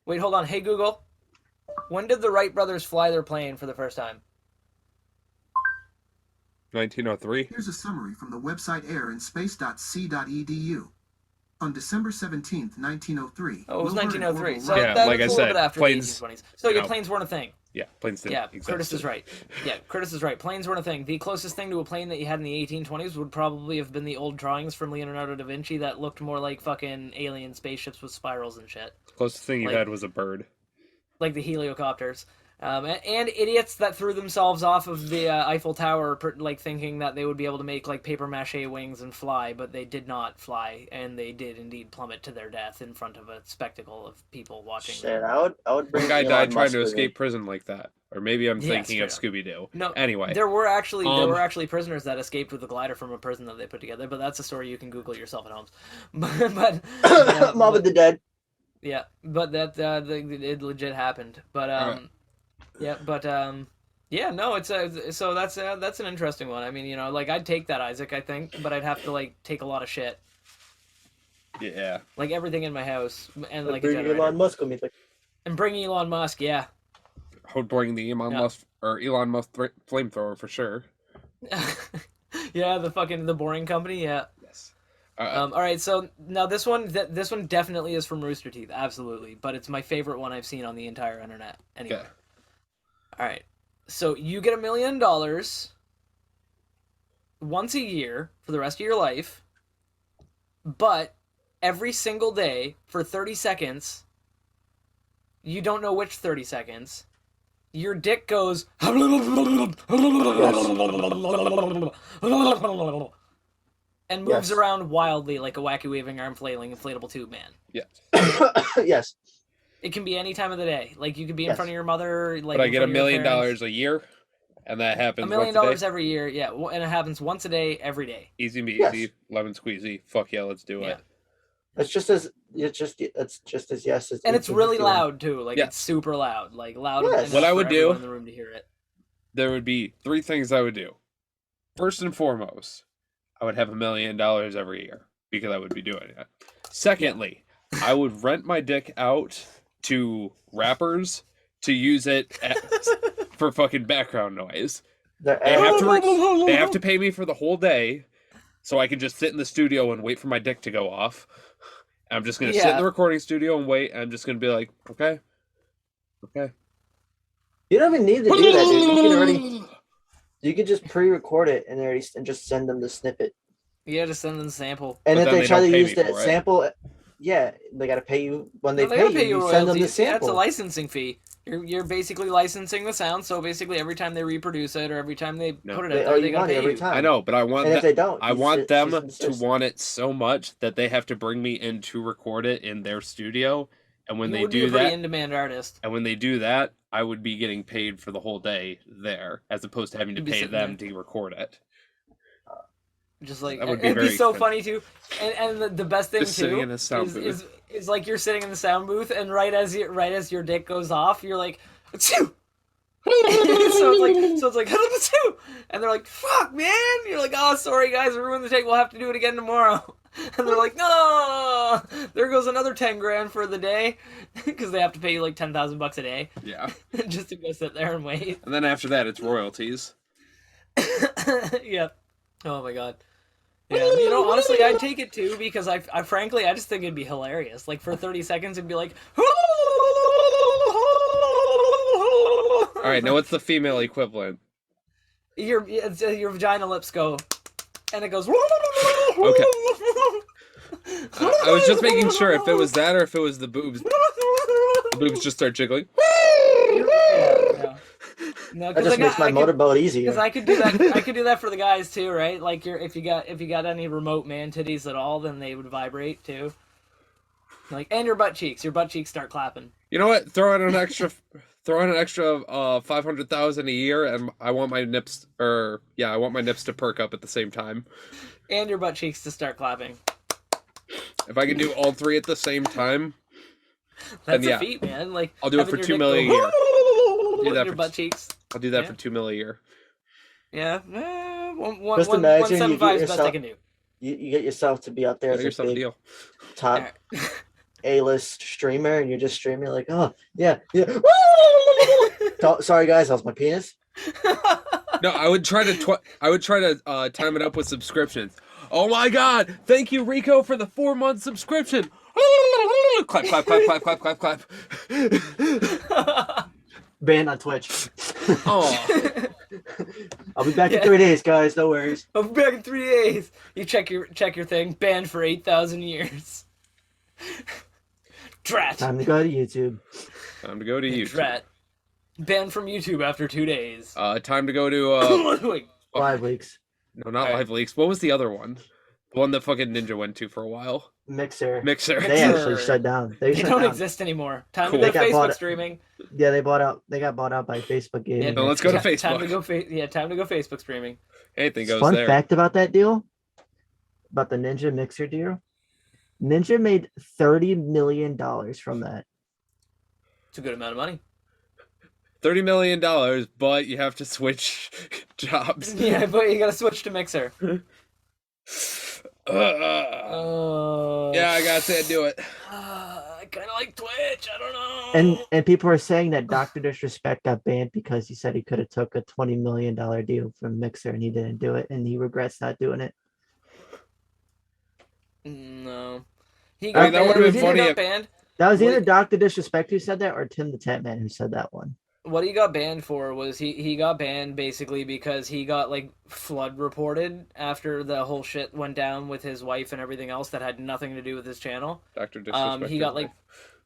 Wait, hold on. Hey Google, when did the Wright brothers fly their plane for the first time? 1903. Here's a summary from the website airandspace.c.edu. On December 17th, 1903. Oh, it was 1903. So yeah, that like was I a said, little bit after planes, the 1820s. So yeah, planes weren't a thing. Yeah, planes didn't exist. Curtis is right. Yeah, Curtis is right. Planes weren't a thing. The closest thing to a plane that you had in the 1820s would probably have been the old drawings from Leonardo da Vinci that looked more like fucking alien spaceships with spirals and shit. The closest thing you had was a bird. Like the heliocopters. And idiots that threw themselves off of the Eiffel Tower, like thinking that they would be able to make like paper mache wings and fly, but they did not fly, and they did indeed plummet to their death in front of a spectacle of people watching. Shit, I would bring. One guy died trying to escape prison like that, or maybe I'm thinking of Scooby-Doo. No, anyway, there were actually prisoners that escaped with a glider from a prison that they put together, but that's a story you can Google yourself at home. but Mob of the Dead. Yeah, but that it legit happened, but Yeah, but yeah, no, it's so that's an interesting one. I mean, you know, like I'd take that, Isaac, I think, but I'd have to like take a lot of shit. Yeah. Like everything in my house and like bring Elon Musk with me. And bring Elon Musk, yeah. I would bring the Elon Musk flamethrower for sure. Yeah, the Boring Company, yeah. Yes. All right, so now this one definitely is from Rooster Teeth, absolutely, but it's my favorite one I've seen on the entire internet. Anyway. Okay. All right, so you get $1 million once a year for the rest of your life, but every single day for 30 seconds, you don't know which 30 seconds, your dick goes and moves around wildly like a wacky waving arm flailing inflatable tube man. Yes. Yes. It can be any time of the day. Like you could be in front of your mother. Like, but I get $1 million a year, and that happens. $1 million every year, yeah, and it happens once a day, every day. Easy peasy, lemon squeezy. Fuck yeah, let's do it. It's just as yes as. And it's really loud too. Like it's super loud. Like loud. Yes. What I would do in the room to hear it. There would be 3 things I would do. First and foremost, I would have $1 million every year because I would be doing it. Secondly, I would rent my dick out to rappers to use it for fucking background noise. They have to pay me for the whole day, so I can just sit in the studio and wait for my dick to go off. I'm just gonna sit in the recording studio and wait. And I'm just gonna be like, okay. You don't even need to do that, dude. You can just pre-record it and just send them the snippet. Yeah, just send them the sample. And if they try to use that sample. Yeah, they gotta pay you when they pay you. Send them the sample. Yeah, it's a licensing fee. You're basically licensing the sound. So basically, every time they reproduce it or every time they put it out there, they gotta pay you. Time. I know, but I want. And if they don't, I want them to want it so much that they have to bring me in to record it in their studio. And when they do that, in-demand artist. And when they do that, I would be getting paid for the whole day there, as opposed to having to pay them to record it. Just like it'd be so funny too, and the best thing too is like you're sitting in the sound booth, and right as your dick goes off, you're like, Achoo! so it's like achoo! And they're like, fuck, man! You're like, oh, sorry, guys, we ruined the take. We'll have to do it again tomorrow. And they're like, no! There goes another 10 grand for the day. Because they have to pay you like $10,000 a day. Yeah. Just to go sit there and wait. And then after that, it's royalties. Yep. Oh my god. Yeah, you know, honestly, I'd take it too because I frankly, I just think it'd be hilarious. Like for 30 seconds, it'd be like. All right, now what's the female equivalent? Your vagina lips go, and it goes. Okay. I was just making sure if it was that or if it was the boobs. The boobs just start jiggling. Yeah. No, That just makes my motorboat easier. Because I could do that. I could do that for the guys too, right? Like if you got any remote man titties at all, then they would vibrate too. Like and your butt cheeks start clapping. You know what? Throw in an extra 500,000 a year, and I want my nips to perk up at the same time. And your butt cheeks to start clapping. If I can do all three at the same time, that's then, a feat, man. Like I'll do it for $2 million a year. Do that your butt cheeks. I'll do that for $2 million a year. Yeah, Just imagine 175 you is best I can do. You get yourself to be up there as a big deal. top A-list streamer, and you're just streaming like, oh yeah. Sorry guys, that was my penis. No, I would try to time it up with subscriptions. Oh my god! Thank you, Rico, for the 4-month subscription. Clap, clap, clap, clap, clap, clap, clap. Banned on Twitch. Oh. I'll be back in 3 days, guys. No worries. I'll be back in 3 days. You check your thing. Banned for 8,000 years. Drat. Time to go to YouTube. Time to go to YouTube. Drat. Banned from YouTube after 2 days. Time to go to Wait. Live leaks. No, not Live Leaks. What was the other one? The one that fucking Ninja went to for a while. Mixer. They They actually shut down. They shut don't down. exist anymore. Time Cool. to They go got Facebook bought- streaming. Yeah, they got bought out by Facebook Gaming. Yeah, No, let's go to Facebook. Time to go. Time to go Facebook streaming. Anything goes Fun there. fact about that deal, about the Ninja Mixer deal. Ninja made $30 million from that. It's a good amount of money. $30 million, but you have to switch jobs. Yeah, but you gotta switch to Mixer. Yeah, I gotta say I do it. I kind of like Twitch. I don't know. And people are saying that Dr. Disrespect got banned because he said he could have took a $20 million deal from Mixer and he didn't do it, and he regrets not doing it. No, he I mean, got that would've banned. been funny He got if- banned. That was either Wait. Dr. Disrespect who said that or Tim the Tap Man who said that one. What he got banned for was he got banned basically because he got like flood reported after the whole shit went down with his wife and everything else that had nothing to do with his channel. Dr. Disrespect. He got like,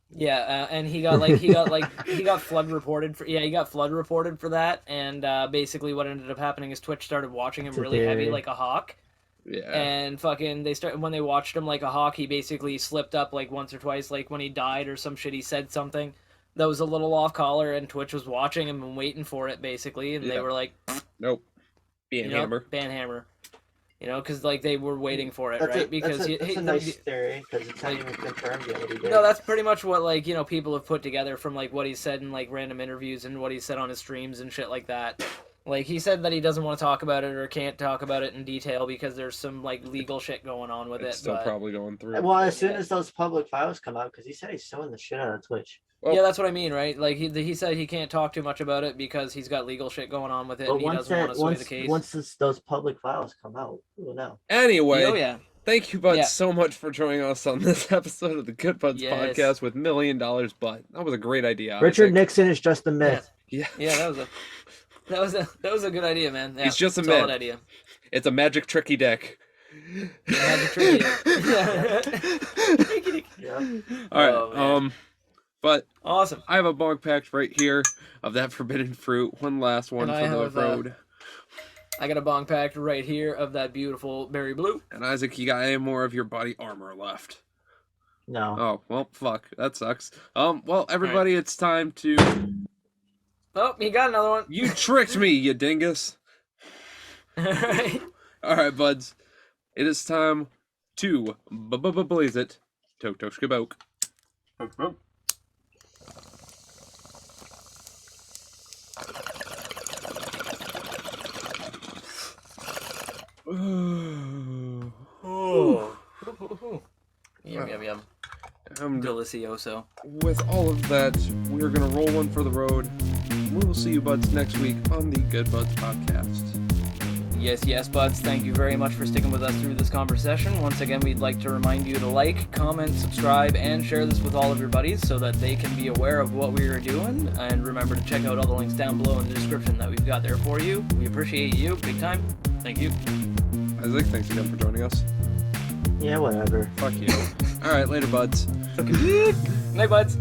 yeah, and he got flood reported for he got flood reported for that, and basically what ended up happening is Twitch started watching him really heavy like a hawk. Yeah. And fucking when they watched him like a hawk, he basically slipped up like once or twice, like when he died or some shit, he said something that was a little off color, and Twitch was watching him and waiting for it basically, and they were like, nope. Being hammer. ban hammer. You know, because like they were waiting for it, That's right? a, Because that's a nice theory because it's not even confirmed yet what he did. no, that's pretty much what like people have put together from like what he said in like random interviews and what he said on his streams and shit like that. Like he said that he doesn't want to talk about it or can't talk about it in detail because there's some like legal shit going on with It's it. still but... probably going through. Well, as soon as those public files come out, because he said he's suing the shit out of Twitch. Well, yeah, that's what I mean, right? Like he said he can't talk too much about it because he's got legal shit going on with it, But and he once doesn't want to sway the case. once those public files come out, we'll know. Anyway, Oh yeah, thank you, Buds, Yeah. so much for joining us on this episode of the Good Buds Yes. podcast with $1 Million Butt. That was a great idea. Richard Isaac. Nixon is just a myth. Yeah. yeah, that was a good idea, man. Yeah, He's just a solid myth. idea. It's a magic tricky deck. Magic tricky. Yeah. All right. Oh, man. But Awesome. I have a bong pack right here of that forbidden fruit. One last one And I for the have, road. I got a bong pack right here of that beautiful berry blue. And Isaac, you got any more of your body armor left? No. Oh, well, fuck. That sucks. Well, everybody, it's time to... Oh, he got another one. You tricked me, you dingus. All right. All right, buds. It is time to blaze it. Tok tok skaboke. Oh. Yum. And Delicioso. with all of that, we're gonna roll one for the road. We will see you buds next week on the Good Buds podcast. Yes, buds. Thank you very much for sticking with us through this conversation. Once again, we'd like to remind you to like, comment, subscribe, and share this with all of your buddies so that they can be aware of what we are doing. And remember to check out all the links down below in the description that we've got there for you. We appreciate you big time. Thank you. Isaac, thanks again for joining us. Yeah, whatever. Fuck you. All right, later, buds. Night, buds.